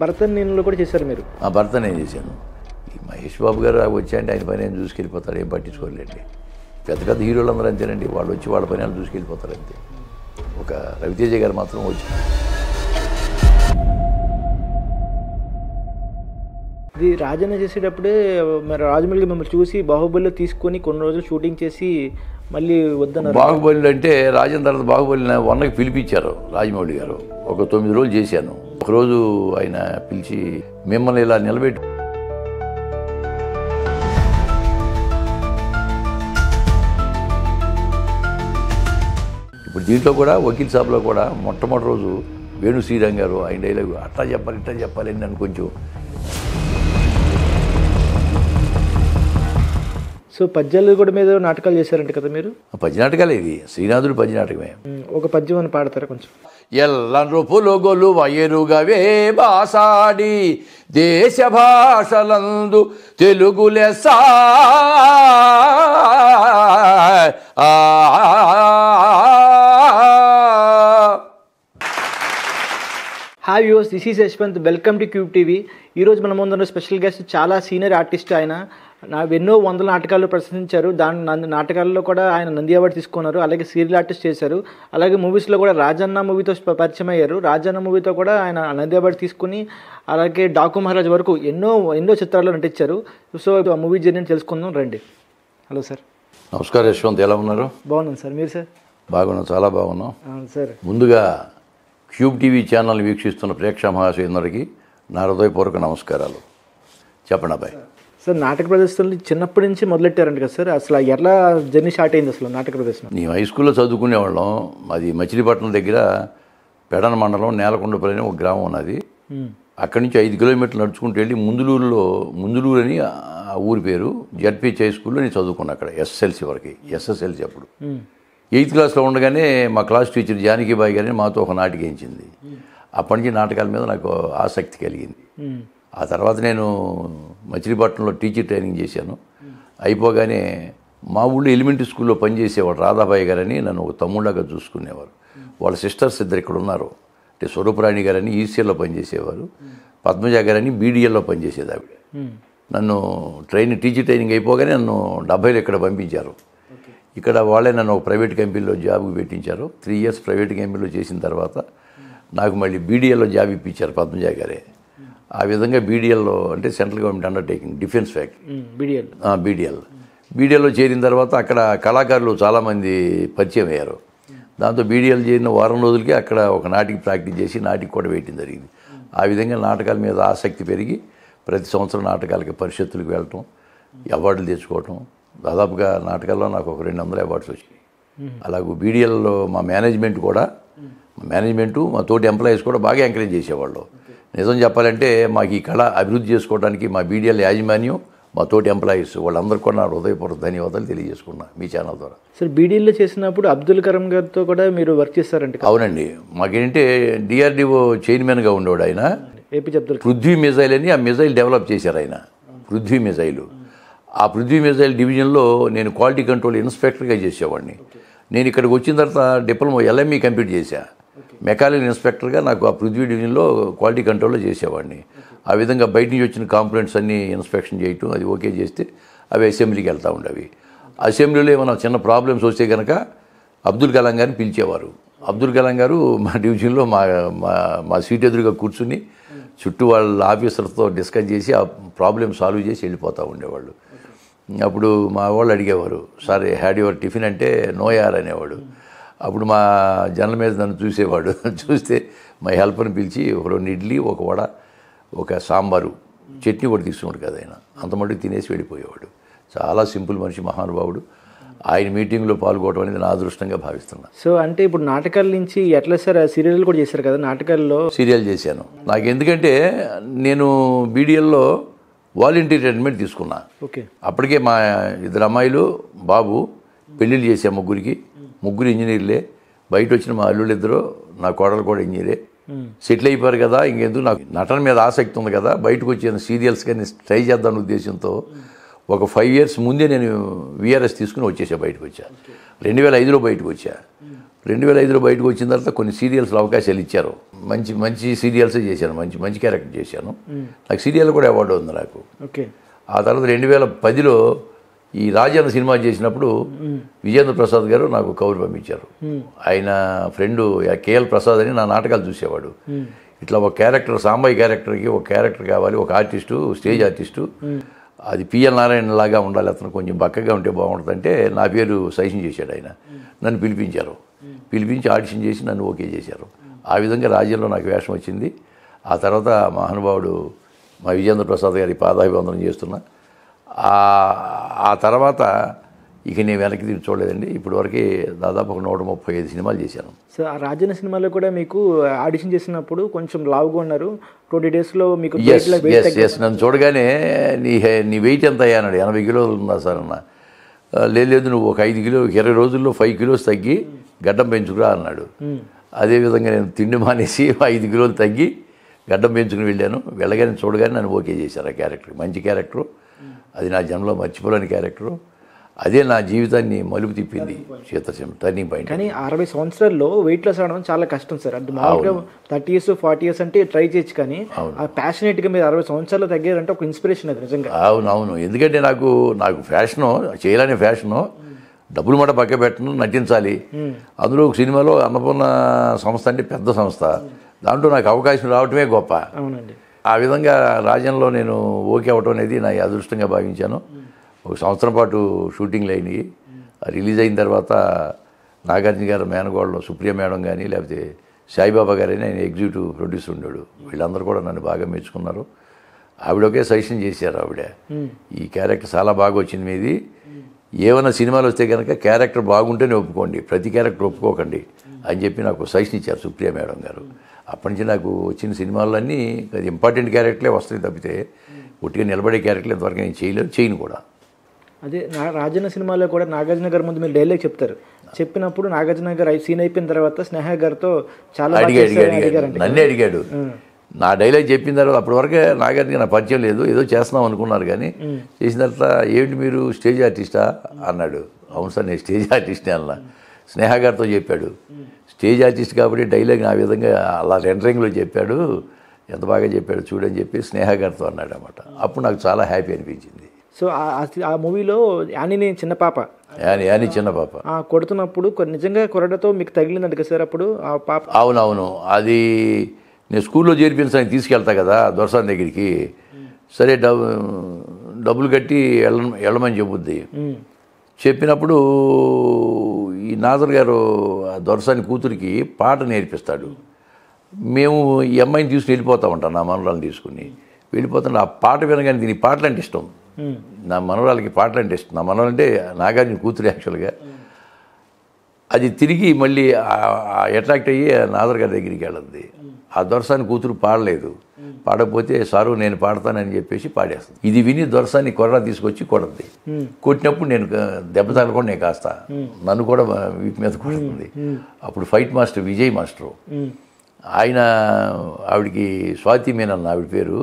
భరతనేనిలో కూడా చేశారు మీరు? ఆ భర్త నేను చేశాను. ఈ మహేష్ బాబు గారు వచ్చాయంటే ఆయన పని ఆయన చూసుకెళ్ళిపోతాడు, ఏం పట్టించుకోలేండి. పెద్ద పెద్ద హీరోలు అందరూ అంతేనండి, వాళ్ళు వచ్చి వాళ్ళ పని వాళ్ళు చూసుకెళ్ళిపోతారు అంతే. ఒక రవితేజ గారు మాత్రం వచ్చి ఇది రాజన్న చేసేటప్పుడే మరి రాజమౌళి మిమ్మల్ని చూసి బాహుబలిలో తీసుకొని కొన్ని రోజులు షూటింగ్ చేసి మళ్ళీ వద్దన్నారు. బాహుబలి అంటే రాజన్ తర్వాత బాహుబలి 1కి పిలిపించారు రాజమౌళి గారు. ఒక 9 రోజులు చేశాను. ఒకరోజు ఆయన పిలిచి మిమ్మల్ని ఇలా నిలబెట్టి ఇప్పుడు దీంట్లో కూడా వకీల్ సాబ్లో కూడా మొట్టమొదటి రోజు వేణు శ్రీరామ్ గారు ఆయన డైలాగ్ అట్లా చెప్పాలి ఇట్లా చెప్పాలి అని నన్ను కొంచెం. సో పద్యాలు కూడా మీద నాటకాలు చేశారంట కదా మీరు? పద్య నాటకాలే, ఇది శ్రీనాథుడు పద్య నాటకమే. ఒక పద్యం అని పాడతారా కొంచెం? ఎల్లనృపులు గొలువ ఎరుగవే బాసాడి దేశ భాషలందు తెలుగు లెస్స. Hi viewers, this is Yashwant. Welcome to cube TV. ఈరోజు మన ముందున్న స్పెషల్ గెస్ట్ చాలా సీనియర్ ఆర్టిస్ట్. ఆయన ఎన్నో వందల నాటకాల్లో ప్రదర్శించారు. నాటకాల్లో కూడా ఆయన నంది అవార్డు తీసుకున్నారు. అలాగే సీరియల్ ఆర్టిస్ట్ చేశారు. అలాగే మూవీస్లో కూడా రాజన్న మూవీతో పరిచయం అయ్యారు. రాజన్న మూవీతో కూడా ఆయన నంది అవార్డు తీసుకుని అలాగే డాకు మహారాజ్ వరకు ఎన్నో చిత్రాల్లో నటించారు. సో ఆ మూవీ జర్నీ తెలుసుకుందాం రండి. Hello sir. నమస్కారం యశ్వంత్, ఎలా ఉన్నారు? బాగున్నాను సార్, మీరు సార్? బాగున్నాం, చాలా బాగున్నాం. సార్, ముందుగా క్యూబ్ టీవీ ఛానల్ వీక్షిస్తున్న ప్రేక్షక మహాశయులందరికీ నా హృదయపూర్వక నమస్కారాలు. చెప్పండి అబ్బాయి. సార్, నాటక ప్రదర్శనలు చిన్నప్పటి నుంచి మొదలెట్టారంట కదా సార్? అసలు ఎలా జర్నీ స్టార్ట్ అయింది అసలు నాటక ప్రదర్శన? నీ హై స్కూల్లో చదువుకునేవాళ్ళం. అది మచిలీపట్నం దగ్గర పెడన మండలం నేలకొండపల్లి అని ఒక గ్రామం ఉన్నది. అక్కడి నుంచి 5 కిలోమీటర్లు నడుచుకుంటూ వెళ్ళి ముందులూరు అని ఆ ఊరి పేరు, జడ్పీహెచ్ హై స్కూల్లో నేను చదువుకున్నాను అక్కడ ఎస్ఎస్ఎల్సీ వరకు. ఎస్ఎస్ఎల్సీ అప్పుడు 8th క్లాస్లో ఉండగానే మా క్లాస్ టీచర్ జానకిబాయి గారిని మాతో ఒక నాటిక వేయించింది. అప్పటి నుంచి నాటకాల మీద నాకు ఆసక్తి కలిగింది. ఆ తర్వాత నేను మచిలీపట్నంలో టీచర్ ట్రైనింగ్ చేశాను. అయిపోగానే మా ఊళ్ళో ఎలిమెంటరీ స్కూల్లో పనిచేసేవాడు రాధాబాయి గారని నన్ను ఒక తమ్ముళ్ళగా చూసుకునేవారు. వాళ్ళ సిస్టర్స్ ఇద్దరు ఇక్కడ ఉన్నారు. అంటే స్వరూపరాణి గారని ఈసీఎల్లో పనిచేసేవారు, పద్మజ గారని బీడీఎల్లో పనిచేసేది ఆవిడ. నన్ను టీచర్ ట్రైనింగ్ అయిపోగానే నన్ను 70లో ఇక్కడ పంపించారు. ఇక్కడ వాళ్ళే నన్ను ఒక ప్రైవేట్ కంపెనీలో జాబ్కి పెట్టించారు. 3 years ప్రైవేట్ కంపెనీలో చేసిన తర్వాత నాకు మళ్ళీ బీడీఎల్లో జాబ్ ఇప్పించారు పద్మజ గారే. ఆ విధంగా బీడీఎల్లో అంటే central government undertaking defence factory బీడీఎల్లో చేరిన తర్వాత అక్కడ కళాకారులు చాలామంది పరిచయం అయ్యారు. దాంతో బీడీఎల్ చేరిన వారం రోజులకి అక్కడ ఒక నాటికి ప్రాక్టీస్ చేసి నాటికి కూడా వేయటం జరిగింది. ఆ విధంగా నాటకాల మీద ఆసక్తి పెరిగి ప్రతి సంవత్సరం నాటకాలకి పరిషత్తులకు వెళ్ళటం, అవార్డులు తెచ్చుకోవటం. దాదాపుగా నాటకాల్లో నాకు ఒక 200 అవార్డ్స్ వచ్చాయి. అలాగే బీడీఎల్లో మా మేనేజ్మెంటు మా తోటి ఎంప్లాయీస్ కూడా బాగా ఎంకరేజ్ చేసేవాళ్ళు. నిజం చెప్పాలంటే మాకు ఈ కళ అభివృద్ధి చేసుకోవడానికి మా బీడీఎల్ యాజమాన్యం, మా తోటి ఎంప్లాయీస్ వాళ్ళందరూ కూడా నా హృదయపూర్వక ధన్యవాదాలు తెలియజేసుకున్నా మీ ఛానల్ ద్వారా. సార్, బీడీఎల్లో చేసినప్పుడు అబ్దుల్ కరీం గారితో కూడా మీరు వర్క్ చేస్తారంటే? అవునండి. మాకేంటంటే డిఆర్డిఓ చైర్మన్గా ఉండేవాడు ఆయన, ఏపీజే అబ్దుల్. పృథ్వీ మిజైల్ అని ఆ మిజైల్ డెవలప్ చేశారు ఆయన, పృథ్వీ మిజైల్. ఆ పృథ్వీ మిజైల్ డివిజన్లో నేను క్వాలిటీ కంట్రోల్ ఇన్స్పెక్టర్గా చేసేవాడిని. నేను ఇక్కడికి వచ్చిన తర్వాత డిప్లొమా LME కంప్లీట్ చేశా. మెకానికల్ ఇన్స్పెక్టర్గా నాకు ఆ పృథ్వీ డివిజన్లో క్వాలిటీ కంట్రోల్లో చేసేవాడిని. ఆ విధంగా బయట నుంచి వచ్చిన కాంపోనెంట్స్ అన్నీ ఇన్స్పెక్షన్ చేయటం, అది ఓకే చేస్తే అవి అసెంబ్లీకి వెళ్తూ ఉండేవి. అసెంబ్లీలో ఏమైనా చిన్న ప్రాబ్లమ్స్ వస్తే కనుక అబ్దుల్ కలాం గారిని పిలిచేవారు. అబ్దుల్ కలాం గారు మా డివిజన్లో మా సీట్ ఎదురుగా కూర్చుని చుట్టూ వాళ్ళ ఆఫీసర్తో డిస్కస్ చేసి ఆ ప్రాబ్లమ్ సాల్వ్ చేసి వెళ్ళిపోతూ ఉండేవాళ్ళు. అప్పుడు మా వాళ్ళు అడిగేవారు, సార్ హ్యాడ్ యువర్ టిఫిన్ అంటే నో యార్ అనేవాడు. అప్పుడు మా జనరల్ మీద నన్ను చూసేవాడు. చూస్తే మా హెల్పర్ని పిలిచి ఒక 2 ఇడ్లీ, ఒక వడ, ఒక సాంబారు, చట్నీ కూడా తీసుకున్నాడు కదా ఆయన. అంత మటుకు తినేసి వెళ్ళిపోయేవాడు. చాలా సింపుల్ మనిషి, మహానుభావుడు. ఆయన మీటింగ్లో పాల్గొనడం అనేది నా అదృష్టంగా భావిస్తున్నా. సో అంటే ఇప్పుడు నాటకాల నుంచి ఎట్లా సార్? సీరియల్ కూడా చేశారు కదా? నాటకాల్లో సీరియల్ చేశాను. నాకు ఎందుకంటే నేను బీడీఎల్లో వాలంటీర్ రిటైర్మెంట్ తీసుకున్నా. ఓకే. అప్పటికే మా 2 అమ్మాయిలు, బాబు పెళ్ళిళ్ళు చేసా. ముగ్గురు ఇంజనీర్లే. బయట వచ్చిన మా అల్లుళ్ళు 2, నా కోడలు కూడా ఇంజనీరే. సెటిల్ అయిపోయారు కదా, ఇంకెందుకు, నాకు నటన మీద ఆసక్తి ఉంది కదా, బయటకు వచ్చిన సీరియల్స్ కానీ ట్రై చేద్దాం ఉద్దేశంతో ఒక 5 years ముందే నేను VRS తీసుకుని వచ్చేసా. బయటకు వచ్చా. 2005లో బయటకు వచ్చా. 2005లో బయటకు వచ్చిన తర్వాత కొన్ని సీరియల్స్లో అవకాశాలు ఇచ్చారు. మంచి మంచి సీరియల్సే చేశాను, మంచి మంచి క్యారెక్టర్ చేశాను. నాకు సీరియల్ కూడా అవార్డు ఉంది నాకు. ఓకే. ఆ తర్వాత 2010లో ఈ రాజన్న సినిమా చేసినప్పుడు విజేంద్ర ప్రసాద్ గారు నాకు కబురు పంపించారు. ఆయన ఫ్రెండ్ కేఎల్ ప్రసాద్ అని నా నాటకాలు చూసేవాడు. ఇట్లా ఒక క్యారెక్టర్, సాంబాయి క్యారెక్టర్కి ఒక క్యారెక్టర్ కావాలి, ఒక ఆర్టిస్టు, స్టేజ్ ఆర్టిస్టు, అది పిఎల్ నారాయణ లాగా ఉండాలి, అతను కొంచెం బక్కగా ఉంటే బాగుంటుందంటే నా పేరు సజెషన్ చేశాడు ఆయన. నన్ను పిలిపించారు, పిలిపించి ఆడిషన్ చేసి నన్ను ఓకే చేశారు. ఆ విధంగా రాజ్యంలో నాకు వేషం వచ్చింది. ఆ తర్వాత మహానుభావుడు మా విజేంద్ర ప్రసాద్ గారి పాదాభివందనం చేస్తున్నా. ఆ తర్వాత ఇక నేను వెనక్కి తిరిగి చూడలేదండి. ఇప్పటివరకు దాదాపు ఒక 135 సినిమాలు చేశాను. సో ఆ రాజన్న సినిమాలో కూడా మీకు ఆడిషన్ చేసినప్పుడు కొంచెం లావుగా ఉన్నారు. 20 డేస్లో మీకు ఎస్ నన్ను చూడగానే నీ వెయిట్ ఎంత అయ్యా అన్నాడు. 80 కిలోలు ఉందా సార్ అన్న. లేదు నువ్వు ఒక 5 కిలో 20 రోజుల్లో 5 కిలోస్ తగ్గి గడ్డం పెంచుకురా అన్నాడు. అదేవిధంగా నేను తిండి మానేసి 5 కిలోలు తగ్గి గడ్డం పెంచుకుని వెళ్ళాను. వెళ్ళగానే చూడగానే నన్ను ఓకే చేశారు. ఆ క్యారెక్టర్ మంచి క్యారెక్టరు, అది నా జన్మలో మర్చిపోలేని క్యారెక్టరు. అదే నా జీవితాన్ని మలుపు తిప్పింది, టర్నింగ్ పాయింట్. కానీ 60 సంవత్సరాల్లో వెయిట్ లాస్ అవడం చాలా కష్టం సార్. అంటే మామూలుగా 30 years 40 years అంటే ట్రై చేయొచ్చు, కానీ ఆ ప్యాషనేట్గా మీరు 60 సంవత్సరాలు తగ్గారంటే ఒక ఇన్స్పిరేషన్ అది నిజంగా. అవును. ఎందుకంటే నాకు ఫ్యాషను చేయాలనే ఫ్యాషను, డబ్బులు మాట పక్క పెట్టను, నటించాలి. అందులో ఒక సినిమాలో అన్నపూర్ణ సంస్థ అంటే పెద్ద సంస్థ, దాంట్లో నాకు అవకాశం రావటమే గొప్ప. అవునండి. ఆ విధంగా రాజ్యంలో నేను ఓకే అవటం అనేది నా అదృష్టంగా భావించాను. ఒక సంవత్సరం పాటు షూటింగ్లు అయినాయి. రిలీజ్ అయిన తర్వాత నాగార్జున గారు మేనగోడలో సుప్రియ మేడం కానీ, లేకపోతే సాయిబాబా గారైనా ఆయన ఎగ్జిక్యూటివ్ ప్రొడ్యూసర్ ఉన్నాడు. వీళ్ళందరూ కూడా నన్ను బాగా మెచ్చుకున్నారు. ఆవిడ ఒకే సజెషన్ చేశారు. ఆవిడ ఈ క్యారెక్టర్ చాలా బాగా వచ్చింది మీది, ఏమైనా సినిమాలు వస్తే కనుక క్యారెక్టర్ బాగుంటేనే ఒప్పుకోండి, ప్రతి క్యారెక్టర్ ఒప్పుకోకండి అని చెప్పి నాకు సజెషన్ ఇచ్చారు సుప్రియ మేడం గారు. అప్పటి నుంచి నాకు వచ్చిన సినిమాలన్నీ అది ఇంపార్టెంట్ క్యారెక్టర్లే వస్తాయి తప్పితే ఒట్టిగా నిలబడే క్యారెక్టర్లు ఇంతవరకు నేను చేయను కూడా. అదే రాజన్న సినిమాలో కూడా నాగార్జున గారు ముందు మీరు డైలాగ్ చెప్తారు. చెప్పినప్పుడు నాగార్జున గారు సీన్ అయిపోయిన తర్వాత స్నేహ గారితో చాలా నన్నే అడిగాడు. నా డైలాగ్ చెప్పిన తర్వాత అప్పటి వరకే నాగార్జున నా పరిచయం లేదు, ఏదో చేస్తున్నాం అనుకున్నారు. కానీ చేసిన తర్వాత ఏంటి మీరు స్టేజ్ ఆర్టిస్టా అన్నాడు. అవును సార్ నేను స్టేజ్ ఆర్టిస్ట్నే అన్నా. స్నేహ గారితో చెప్పాడు, స్టేజ్ ఆర్టిస్ట్ కాబట్టి డైలాగ్ ఆ విధంగా అలా రెండరింగ్లో చెప్పాడు, ఎంత బాగా చెప్పాడు చూడని చెప్పి స్నేహ గారితో అన్నాడు అన్నమాట. అప్పుడు నాకు చాలా హ్యాపీ అనిపించింది. సో ఆ మూవీలో యానీ చిన్న పాప కొడుతున్నప్పుడు నిజంగా కొరడతో మీకు తగిలిందంట కదా సార్ అప్పుడు ఆ పాప? అవునవును. అది నేను స్కూల్లో చేర్పించడానికి తీసుకెళ్తా కదా దొరసాని దగ్గరికి. సరే డబ్బులు కట్టి వెళ్ళమని చెబుద్ది. చెప్పినప్పుడు ఈ నాజర్ గారు దొరసాని కూతురికి పాట నేర్పిస్తాడు. మేము ఈ అమ్మాయిని తీసుకుని వెళ్ళిపోతా ఉంటాం, నా మనవరాలను తీసుకుని వెళ్ళిపోతాను. ఆ పాట వినగానే దీనికి పాటలు అంటే ఇష్టం, నా మనవరాలకి పాటలు అంటే ఇష్టం. నా మనవరంటే నాగార్జున కూతురు యాక్చువల్గా. అది తిరిగి మళ్ళీ అట్రాక్ట్ అయ్యి నాజర్ గారి దగ్గరికి వెళ్ళద్ది. ఆ దొరసాని కూతురు పాడలేదు, పాడకపోతే సారు నేను పాడతానని చెప్పేసి పాడేస్తుంది. ఇది విని దొరసాని కొర్ర తీసుకొచ్చి కొడద్ది. కొట్టినప్పుడు నేను దెబ్బ తగలకుండా నేను కాస్తా, నన్ను కూడా వీటి మీద కొడుతుంది. అప్పుడు ఫైట్ మాస్టర్ విజయ్ మాస్టరు, ఆయన ఆవిడికి స్వాతి మీనన్ ఆవిడ పేరు,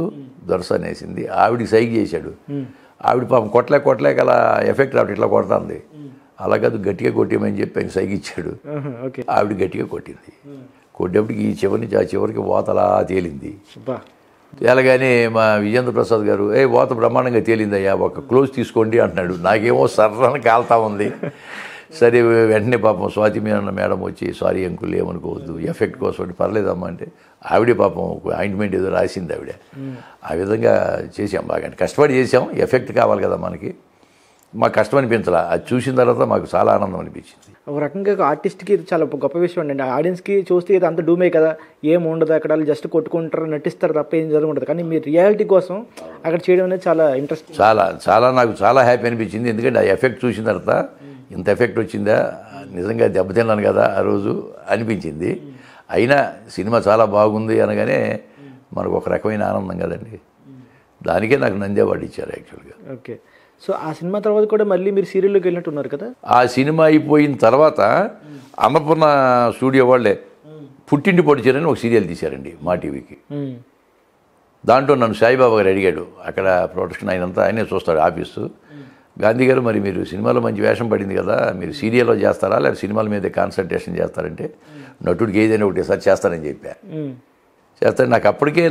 దొరసాని వేసింది. ఆవిడికి సైగ చేశాడు. ఆవిడ పాపం కొట్టలేక అలా ఎఫెక్ట్ రావడం ఇట్లా కొడుతుంది. అలా కాదు గట్టిగా కొట్టేమని చెప్పి ఆయన సైగ ఇచ్చాడు. ఆవిడ గట్టిగా కొట్టింది. కొట్టేప్పటికి ఈ చివరి నుంచి ఆ చివరికి వాత అలా తేలింది. తేలగానే మా విజేంద్ర ప్రసాద్ గారు వాత బ్రహ్మాండంగా తేలిందయ్యా, ఒక క్లోజ్ తీసుకోండి అంటున్నాడు. నాకేమో సర్రని కాలుతా ఉంది. సరే వెంటనే పాపం స్వాతి మీనన్న మేడం వచ్చి సారీ అంకుల్ ఏమనుకోవద్దు, ఎఫెక్ట్ కోసం పర్లేదమ్మా అంటే ఆవిడే పాపం ఆయింట్మెంట్ ఏదో రాసింది ఆవిడ. ఆ విధంగా చేసాం, బాగా కష్టపడి చేసాం. ఎఫెక్ట్ కావాలి కదా మనకి, మాకు కష్టం అనిపించాలా. అది చూసిన తర్వాత మాకు చాలా ఆనందం అనిపించింది. ఒక రకంగా ఆర్టిస్ట్కి చాలా గొప్ప విషయం అండి. ఆడియన్స్కి చూస్తే ఇది అంత డూమే కదా, ఏం ఉండదు అక్కడ, వాళ్ళు జస్ట్ కొట్టుకుంటారు నటిస్తారు తప్ప ఏం జరుగుతుంది. కానీ మీరు రియాలిటీ కోసం అక్కడ చేయడం అనేది చాలా ఇంట్రెస్ట్, చాలా నాకు చాలా హ్యాపీ అనిపించింది. ఎందుకంటే ఆ ఎఫెక్ట్ చూసిన తర్వాత ఇంత ఎఫెక్ట్ వచ్చిందా, నిజంగా దెబ్బతిన్నాను కదా ఆ రోజు అనిపించింది. అయినా సినిమా చాలా బాగుంది అనగానే మనకు ఒక రకమైన ఆనందం కదండి. దానికే నాకు నంది అవార్డు ఇచ్చారు యాక్చువల్గా. ఓకే. సో ఆ సినిమా తర్వాత కూడా మళ్ళీ మీరు సీరియల్లోకి వెళ్ళినట్టున్నారు కదా? ఆ సినిమా అయిపోయిన తర్వాత అన్నపూర్ణ స్టూడియో వాళ్ళే పుట్టింటి పొడిచారని ఒక సీరియల్ తీశారండి మా టీవీకి. దాంట్లో నన్ను సాయిబాబా గారు అడిగాడు. అక్కడ ప్రొడక్షన్ అయినంతా ఆయనే చూస్తాడు ఆఫీసు. గాంధీ గారు మరి మీరు సినిమాలో మంచి వేషం పడింది కదా, మీరు సీరియల్లో చేస్తారా లేదా సినిమాల మీదే కాన్సన్ట్రేషన్ చేస్తారంటే నటుడికి ఏదైనా ఒకటి సార్ చేస్తానని చెప్పా. చేస్తాను. నాకు అప్పటికే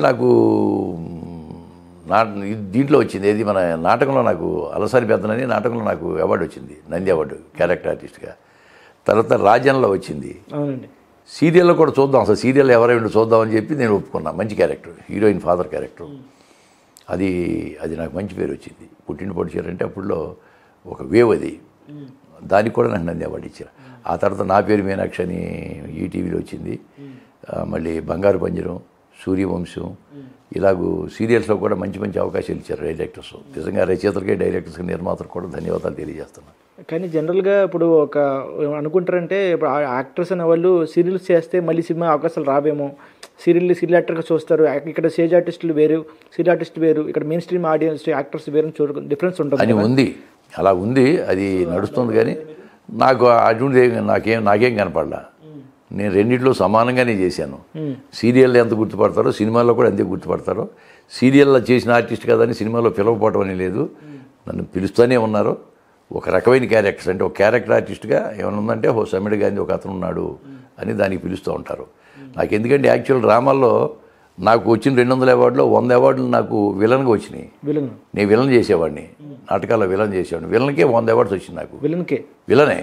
దీంట్లో వచ్చింది ఏది మన నాటకంలో నాకు అలసారి పెద్దనని నాటకంలో నాకు అవార్డు వచ్చింది, నంది అవార్డు క్యారెక్టర్ ఆర్టిస్ట్గా. తర్వాత రాజన్లో వచ్చింది. అవునండి. సీరియల్లో కూడా చూద్దాం, అసలు సీరియల్ ఎవరైనా చూద్దామని చెప్పి నేను ఒప్పుకున్నా. మంచి క్యారెక్టర్, హీరోయిన్ ఫాదర్ క్యారెక్టర్. అది నాకు మంచి పేరు వచ్చింది. పుట్టిన పొడిచారు అంటే అప్పుడులో ఒక వేవ్ అది, దానికి కూడా నాకు నంది అవార్డు ఇచ్చారు. ఆ తర్వాత నా పేరు మీనాక్షి అని ఈటీవీలో వచ్చింది. మళ్ళీ బంగారు పంజరం, సూర్యవంశం, ఇలాగూ సీరియల్స్లో కూడా మంచి మంచి అవకాశాలు ఇచ్చారు డైరెక్టర్స్. నిజంగా రచయితలకి, డైరెక్టర్స్కి, నిర్మాతలకు కూడా ధన్యవాదాలు తెలియజేస్తున్నాను. కానీ జనరల్గా ఇప్పుడు ఒక అనుకుంటారంటే ఇప్పుడు యాక్టర్స్ అనే వాళ్ళు సీరియల్స్ చేస్తే మళ్ళీ సినిమా అవకాశాలు రావేమో, సీరియల్ యాక్టర్గా చూస్తారు. ఇక్కడ స్టేజ్ ఆర్టిస్టులు వేరు, సీరియల్ ఆర్టిస్ట్ వేరు, ఇక్కడ మెయిన్ స్ట్రీమ్ ఆడియన్స్ యాక్టర్స్ వేరు డిఫరెన్స్ ఉంటుంది అని ఉంది. అలా ఉంది, అది నడుస్తుంది. కానీ నాకు అటువంటి నాకేం కనపడలా. నేను రెండింటిలో సమానంగానే చేశాను. సీరియల్లో ఎంత గుర్తుపడతారో సినిమాల్లో కూడా అంతే గుర్తుపడతారో. సీరియల్లో చేసిన ఆర్టిస్ట్ కదని సినిమాలో పిలవకపోవడం అని లేదు, నన్ను పిలుస్తూనే ఉన్నారు. ఒక రకమైన క్యారెక్టర్స్ అంటే ఒక క్యారెక్టర్ ఆర్టిస్ట్గా ఏమైనా ఉందంటే సమ్మిడి గాంధీ ఒక అతను ఉన్నాడు అని దానికి పిలుస్తూ ఉంటారు. నాకు ఎందుకంటే యాక్చువల్ డ్రామాల్లో నాకు వచ్చిన 200 అవార్డులో 100 అవార్డులు నాకు విలన్గా వచ్చినాయి. నేను విలన్ చేసేవాడిని, నాటకాల్లో విలన్ చేసేవాడిని. విలన్కే 100 అవార్డ్స్ వచ్చింది నాకు. విలనే.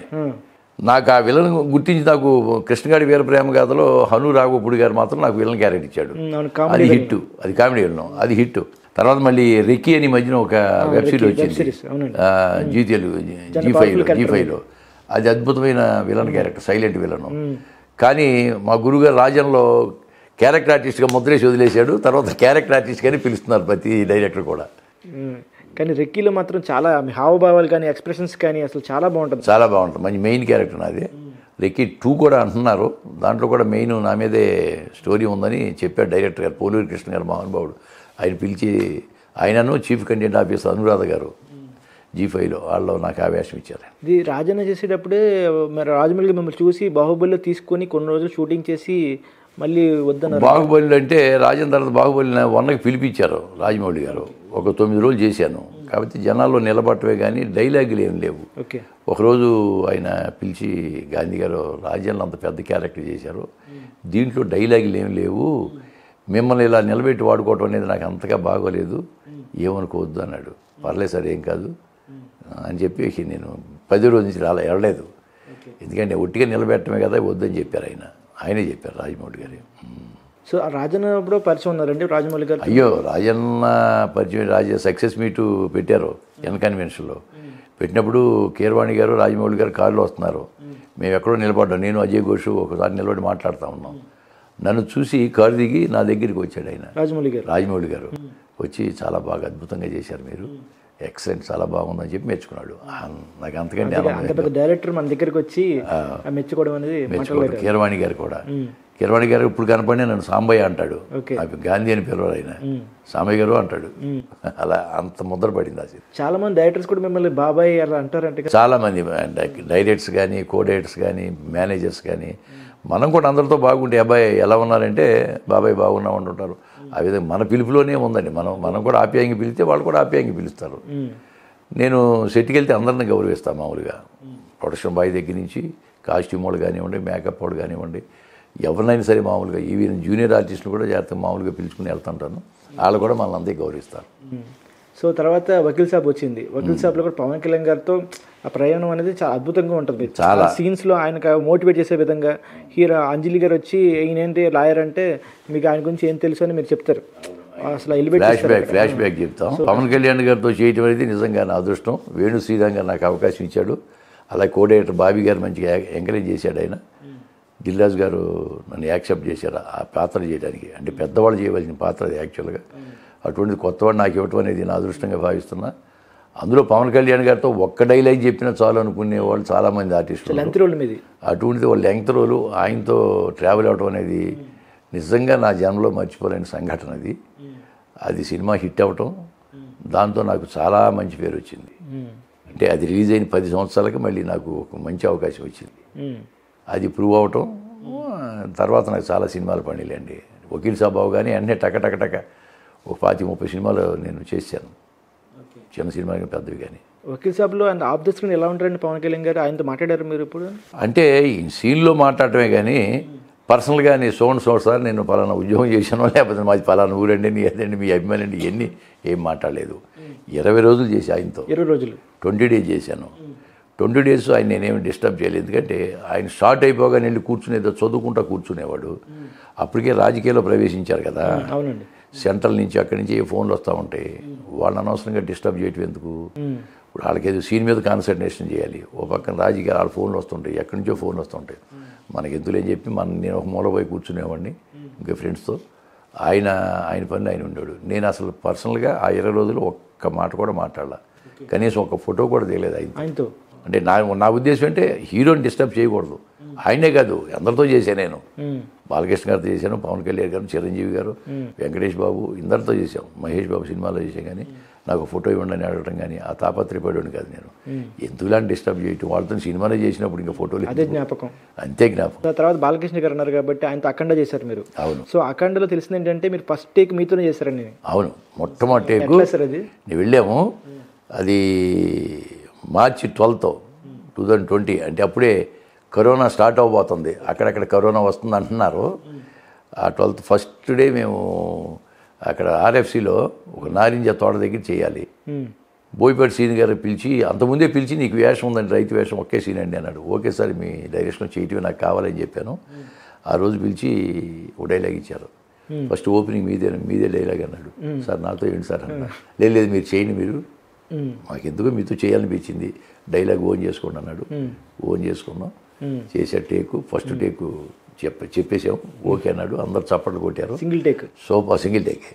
నాకు ఆ విలన్ గుర్తించి నాకు కృష్ణగాడి వీరప్రేమ గాథలో హను రాఘవపూడి గారు మాత్రం నాకు విలన్ క్యారెక్టర్ ఇచ్చాడు. అది హిట్, అది కామెడీ విలన్, అది హిట్. తర్వాత మళ్ళీ రెక్కీ అని మధ్యన ఒక వెబ్ సిరీస్ వచ్చింది జీ తెలుగు, G5లో. అది అద్భుతమైన విలన్ క్యారెక్టర్, సైలెంట్ విలన్. కానీ మా గురుగారు రాజన్లో క్యారెక్టర్ ఆర్టిస్ట్గా ముద్రేసి వదిలేశాడు. తర్వాత క్యారెక్టర్ ఆర్టిస్ట్గానే పిలుస్తున్నారు ప్రతి డైరెక్టర్ కూడా. కానీ రెక్కీలో మాత్రం చాలా హావభావాలు కానీ ఎక్స్ప్రెషన్స్ కానీ అసలు చాలా బాగుంటుంది. చాలా బాగుంటుంది. మంచి మెయిన్ క్యారెక్టర్ నాది. రెక్కీ 2 కూడా అంటున్నారు, దాంట్లో కూడా మెయిన్ నా మీదే స్టోరీ ఉందని చెప్పాడు డైరెక్టర్ గారు, పోలూరి కృష్ణ గారు, మహానుభావుడు. ఆయన పిలిచి, ఆయనను చీఫ్ కంటెంట్ ఆఫీసర్ అనురాధ గారు G5లో వాళ్ళు నాకు ఆవేశం ఇచ్చారు. ఇది రాజన్న చేసేటప్పుడే మరి రాజమౌళి మిమ్మల్ని చూసి బాహుబలిలో తీసుకొని కొన్ని రోజులు షూటింగ్ చేసి మళ్ళీ వద్దన్నారు. బాహుబలి అంటే రాజన్ తర్వాత బాహుబలి 1కి పిలిపించారు రాజమౌళి గారు. ఒక 9 రోజులు చేశాను. కాబట్టి జనాల్లో నిలబట్టవే కానీ డైలాగులు ఏం లేవు. ఒకరోజు ఆయన పిలిచి, గాంధీ గారు రాజన్లో అంత పెద్ద క్యారెక్టర్ చేశారు, దీంట్లో డైలాగులు ఏం లేవు, మిమ్మల్ని ఇలా నిలబెట్టి వాడుకోవటం అనేది నాకు అంతగా బాగోలేదు, ఏమనుకోవద్దు అన్నాడు. పర్లేదు సార్, ఏం కాదు అని చెప్పి నేను 10 రోజుల నుంచి వెళ్ళలేదు. ఎందుకంటే ఒట్టిగా నిలబెట్టమే కదా, వద్దని చెప్పారు ఆయనే చెప్పారు రాజమౌళి గారు. సో రాజన్న అప్పుడు పరిచయం ఉన్నారండి రాజమౌళి గారు? అయ్యో, రాజన్న పరిచయం, సక్సెస్ మీటు పెట్టారు ఎన్ కన్వెన్షన్లో. పెట్టినప్పుడు కీరవాణి గారు, రాజమౌళి గారు కారులో వస్తున్నారు. మేము ఎక్కడో నిలబడ్డాం, నేను అజయ్ ఘోష్ ఒకసారి నిలబడి మాట్లాడుతూ ఉన్నాం. నన్ను చూసి కారు దిగి నా దగ్గరికి వచ్చాడు ఆయన, రాజమౌళి గారు. వచ్చి చాలా బాగా అద్భుతంగా చేశారు మీరు, ఎక్సలెంట్, చాలా బాగుందని చెప్పి మెచ్చుకున్నాడు. నాకు అంతకంటే డైరెక్టర్ మన దగ్గరికి వచ్చి మెచ్చుకోవడం అనేది మెచ్చుకోవడం. కీరవాణి గారు కూడా, కీరవాణి గారు ఇప్పుడు కనపడి నన్ను సాంబయ్య అంటాడు, గాంధీ అని పిలవరు ఆయన, సాంబయ్య గారు అంటాడు. అలా అంత ముద్ర పడింది అది. చాలా మంది డైరెక్టర్స్ కూడా మిమ్మల్ని బాబాయ్ అలా అంటారంటే. చాలా మంది డైరెక్టర్స్ కానీ, కో డైరెక్టర్స్ కానీ, మేనేజర్స్ కానీ, మనం కూడా అందరితో బాగుంటే అబ్బాయి ఎలా ఉన్నారంటే బాబాయ్ బాగున్నాం అంటుంటారు. ఆ విధంగా మన పిలుపులోనే ఉందండి. మనం కూడా ఆప్యాయంగా పిలిస్తే వాళ్ళు కూడా ఆప్యాయంగా పిలుస్తారు. నేను సెట్కి వెళ్తే అందరిని గౌరవిస్తాను మామూలుగా. ప్రొడక్షన్ బాయ్ దగ్గర నుంచి కాస్ట్యూమ్ వాళ్ళు కానివ్వండి, మేకప్ వాళ్ళు కానివ్వండి, ఎవరినైనా సరే మామూలుగా, ఈవెన్ జూనియర్ ఆర్టిస్టులు కూడా జాగ్రత్తగా మామూలుగా పిలుచుకుని వెళ్తుంటాను. వాళ్ళు కూడా మనల్ని అంతే గౌరవిస్తారు. సో తర్వాత వకీల్ సాబ్ వచ్చింది. వకీల్ సాబ్లో కూడా పవన్ కళ్యాణ్ గారితో ఆ ప్రయాణం అనేది చాలా అద్భుతంగా ఉంటుంది. చాలా సీన్స్లో ఆయనకు మోటివేట్ చేసే విధంగా హీరో అంజలి గారు వచ్చి, ఈయనేంటి లాయర్ అంటే మీకు ఆయన గురించి ఏం తెలుసు అని మీరు చెప్తారు. అసలు ఫ్లాష్ బ్యాక్ చెప్తాం. పవన్ కళ్యాణ్ గారితో చేయటం అనేది నిజంగా నా అదృష్టం. వేణు శ్రీరామ్ గారు నాకు అవకాశం ఇచ్చాడు. అలాగే కో డైరెక్టర్ బాబీ గారు మంచిగా ఎంకరేజ్ చేశాడు. ఆయన దిల్రాజు గారు నన్ను యాక్సెప్ట్ చేశారు ఆ పాత్ర చేయడానికి. అంటే పెద్దవాళ్ళు చేయవలసిన పాత్ర అది యాక్చువల్గా. అటువంటిది కొత్తవాడు నాకు ఇవ్వటం అనేది నా అదృష్టంగా భావిస్తున్నా. అందులో పవన్ కళ్యాణ్ గారితో ఒక్క డైలాగ్ చెప్పినా చాలు అనుకునే వాళ్ళు చాలామంది ఆర్టిస్టులు. అటువంటిది వాళ్ళు లెంగ్త్ రోలు ఆయనతో ట్రావెల్ అవ్వటం అనేది నిజంగా నా జన్మలో మర్చిపోలేని సంఘటన అది. అది సినిమా హిట్ అవ్వటం, దాంతో నాకు చాలా మంచి పేరు వచ్చింది. అంటే అది రిలీజ్ అయిన 10 సంవత్సరాలకి మళ్ళీ నాకు ఒక మంచి అవకాశం వచ్చింది. అది ప్రూవ్ అవటం, తర్వాత నాకు చాలా సినిమాలు పండిలేండి. వకీల్ సాబ్ కానీ అన్నీ టక ఒక 25-30 సినిమాలు నేను చేశాను. చిన్న సినిమాలు పెద్దవి కానీ. వకీల్ సాబ్లో అండ్ ఆఫ్ ద స్క్రీన్ ఎలా ఉంటారండి పవన్ కళ్యాణ్ గారు? ఆయనతో మాట్లాడారు మీరు ఇప్పుడు? అంటే ఈ సీన్లో మాట్లాడటమే కానీ పర్సనల్గా నీ సార్ నేను పలానా ఉద్యోగం చేశానో లేకపోతే మాది పలానా ఊరండి నీ అదండి మీ అభిమానండి ఇవన్నీ ఏం మాట్లాడలేదు. 20 రోజులు చేసి ఆయనతో 20 రోజులు 20 డేస్ చేశాను. 20 డేస్ ఆయన నేనేమి డిస్టర్బ్ చేయలేదు. ఎందుకంటే ఆయన స్టార్ట్ అయిపోగానే వెళ్ళి కూర్చునేదో చదువుకుంటా కూర్చునేవాడు. అప్పటికే రాజకీయాల్లో ప్రవేశించారు కదా. అవునండి. సెంట్రల్ నుంచి అక్కడి నుంచి ఫోన్లు వస్తూ ఉంటాయి. వాళ్ళని అనవసరంగా డిస్టర్బ్ చేయటం ఎందుకు? ఇప్పుడు వాళ్ళకి ఏదో సీన్ మీద కాన్సన్ట్రేషన్ చేయాలి. ఓ పక్కన రాజకీయాలు వాళ్ళ ఫోన్లు వస్తుంటాయి, ఎక్కడి నుంచో ఫోన్లు వస్తుంటాయి. మనకి ఎందులేని చెప్పి నేను ఒక మూల పోయి కూర్చునేవాడిని ఇంకా ఫ్రెండ్స్తో. ఆయన పని ఆయన ఉండేవాడు. నేను అసలు పర్సనల్గా ఆ 20 రోజులు ఒక్క మాట కూడా మాట్లాడాల, కనీసం ఒక ఫోటో కూడా తెలియదు ఆయనతో. అంటే నా ఉద్దేశం అంటే హీరోని డిస్టర్బ్ చేయకూడదు. ఆయనే కాదు అందరితో చేశాను నేను. బాలకృష్ణ గారితో చేశాను, పవన్ కళ్యాణ్ గారు, చిరంజీవి గారు, వెంకటేష్ బాబు ఇందరితో చేశాం. మహేష్ బాబు సినిమాలో చేశాం. కానీ నాకు ఫోటో ఇవ్వండి అని అడగడం కానీ ఆ తాపత్రయపడేవాడిని కాదు నేను. ఎందుకు ఇలాంటి డిస్టర్బ్ చేయటం? వాళ్ళతో సినిమాలో చేసినప్పుడు ఇంకా ఫోటోలు అదే జ్ఞాపకం, అంతే జ్ఞాపకం. తర్వాత బాలకృష్ణ గారు అన్నారు కాబట్టి ఆయనతో అఖండ చేశారు మీరు. అవును. సో అఖండలో తెలిసింది ఏంటంటే మీరు ఫస్ట్ టేక్ మీతోనే చేశారండి. అవును, మొట్టమొదటి టేకు అది నేను వెళ్ళాము. అది మార్చి 12, 2020. అంటే అప్పుడే కరోనా స్టార్ట్ అవబోతుంది. అక్కడక్కడ కరోనా వస్తుంది అంటున్నారు. ఆ 12th ఫస్ట్ డే మేము అక్కడ ఆర్ఎఫ్సిలో ఒక నారింజ తోట దగ్గర చేయాలి. బోయపాటి సీన్ గారు పిలిచి, అంతకుముందే పిలిచి నీకు వేషం ఉందండి, రైతు వేషం ఒకే సీన్ అండి అన్నాడు. ఓకే సార్ మీ డైరెక్షన్ చేయటమే నాకు కావాలని చెప్పాను. ఆ రోజు పిలిచి ఒక డైలాగ్ ఇచ్చారు. ఫస్ట్ ఓపెనింగ్ మీదే డైలాగ్ అన్నాడు. సార్ నాతో ఏంటి సార్ అన్నా. లేదు మీరు చేయండి, మీరు మాకెందుకో మీతో చేయాలనిపించింది, డైలాగ్ ఓన్ చేసుకోండి అన్నాడు. ఓన్ చేసుకున్నాం, చేసే టేకు ఫస్ట్ టేకు చెప్పేసాం. ఓకే అన్నాడు. అందరు చప్పట్లు కొట్టారు. సింగిల్ టేక్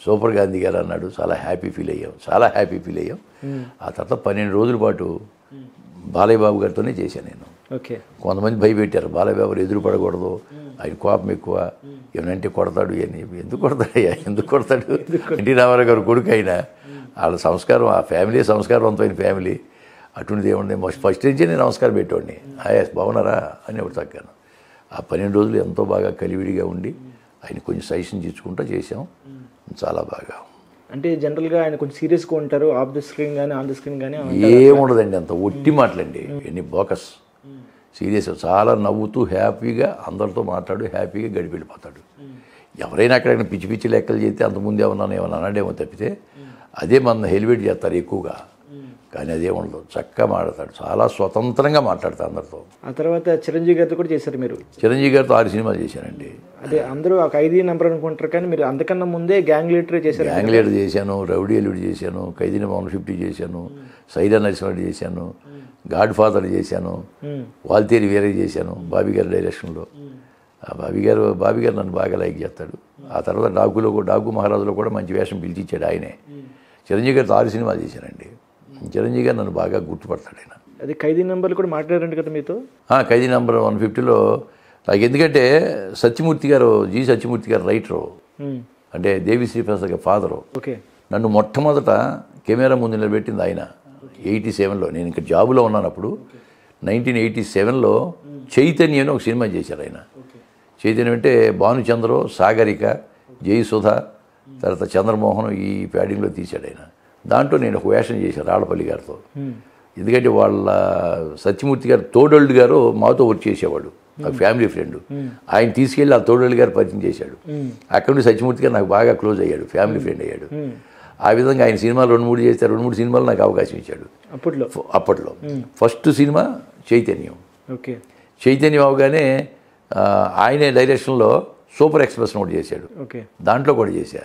సూపర్ గాంధీ గారు అన్నాడు. చాలా హ్యాపీ ఫీల్ అయ్యాం. ఆ తర్వాత 12 రోజుల పాటు బాలయ్య బాబు గారితోనే చేశాను నేను. ఓకే. కొంతమంది భయపెట్టారు, బాలయ్య బాబు ఎదురు పడకూడదు, ఆయన కోపం ఎక్కువ, ఏమంటే కొడతాడు. ఎందుకు కొడతాడు? ఎన్టీ రామారావు గారు కొడుకు అయినా వాళ్ళ సంస్కారం, ఆ ఫ్యామిలీ సంస్కారవంతమైన ఫ్యామిలీ. అటువంటిది ఏముంది, ఫస్ట్ నుంచే నేను నమస్కారం పెట్టేవాడిని. బాగున్నారా అని ఒకటి తగ్గాను. ఆ 12 రోజులు ఎంతో బాగా కలివిడిగా ఉండి ఆయన కొంచెం సజెషన్ ఇచ్చుకుంటూ చేసాం. చాలా బాగా. అంటే జనరల్గా ఆయన కొంచెం సీరియస్గా ఉంటారు, ఆఫ్ ద స్క్రీన్ కానీ ఆన్ ద స్క్రీన్ కానీ ఏముండదండి, అంత ఒట్టి మాటలండి. ఎన్ని బోకస్ సీరియస్, చాలా నవ్వుతూ హ్యాపీగా అందరితో హ్యాపీగా గడిపి వెళ్ళిపోతాడు. ఎవరైనా అక్కడైనా పిచ్చి పిచ్చి లెక్కలు చేస్తే అంతకుముందు ఏమన్నా అన్నాడేమో తప్పితే అదే మన హెలివేట్ చేస్తారు ఎక్కువగా. కానీ అదే ఉండదు, చక్కగా మాట్లాడతాడు, చాలా స్వతంత్రంగా మాట్లాడతాడు అందరితో. ఆ తర్వాత చిరంజీవి గారితో కూడా చేశారు మీరు? చిరంజీవి గారితో 6 సినిమాలు చేశానండి. అదే అందరూ ఒక 5 నెంబర్ అనుకుంటారు, కానీ మీరు అంతకన్నా ముందే గ్యాంగ్ లీడర్ చేశారు. గ్యాంగ్ లీడర్ చేశాను, రౌడీ ఎల్లుడి చేశాను, ఖైదీ నెంబర్ 150 చేశాను, సైరా నరసింహరెడ్డి చేశాను, గాడ్ ఫాదర్ చేశాను, వాల్తేరి వీరయ్య చేశాను బాబీ గారి డైరెక్షన్లో. ఆ బాబీ గారు నన్ను బాగా లైక్ చేస్తాడు. ఆ తర్వాత డాకు మహారాజులో కూడా మంచి వేషం పిలిచిచ్చాడు ఆయనే. చిరంజీవి గారితో 6 సినిమాలు చేశానండి. చిరంజీవి గారు నన్ను బాగా గుర్తుపడతాడు ఆయన. అది ఖైదీ నెంబర్లు కూడా మాట్లాడారండి కదా మీతో? ఖైదీ నెంబర్ 150లో నాకు ఎందుకంటే సత్యమూర్తి గారు రైటరు, అంటే దేవి శ్రీప్రసాద్ గారి ఫాదరు. ఓకే. నన్ను మొట్టమొదట కెమెరా ముందు నిలబెట్టింది ఆయన 87లో. నేను ఇంకా జాబులో ఉన్నాను అప్పుడు. 1987లో చైతన్య అని ఒక సినిమా చేశారు ఆయన. చైతన్యం అంటే భానుచంద్ర, సాగరిక, జయసుధ, తర్వాత చంద్రమోహన్ ఈ ప్యాడింగ్లో తీశాడు ఆయన. దాంట్లో నేను ఒక వేషం చేశాను రాళ్ళపల్లి గారితో. ఎందుకంటే వాళ్ళ సత్యమూర్తి గారు తోడోళ్ళు గారు మాతో వర్క్ చేసేవాడు, నాకు ఫ్యామిలీ ఫ్రెండ్. ఆయన తీసుకెళ్ళి ఆ తోడోళ్ళు గారు పరిచయం చేశాడు. అక్కడ నుండి సత్యమూర్తి గారు నాకు బాగా క్లోజ్ అయ్యాడు, ఫ్యామిలీ ఫ్రెండ్ అయ్యాడు. ఆ విధంగా ఆయన సినిమాలు 2-3 చేస్తే 2-3 సినిమాలు నాకు అవకాశం ఇచ్చాడు అప్పట్లో. ఫస్ట్ సినిమా చైతన్యం. ఓకే. చైతన్యం అవగానే ఆయనే డైరెక్షన్లో సూపర్ ఎక్స్ప్రెస్ ఒకటి చేశాడు, దాంట్లో కూడా చేశా.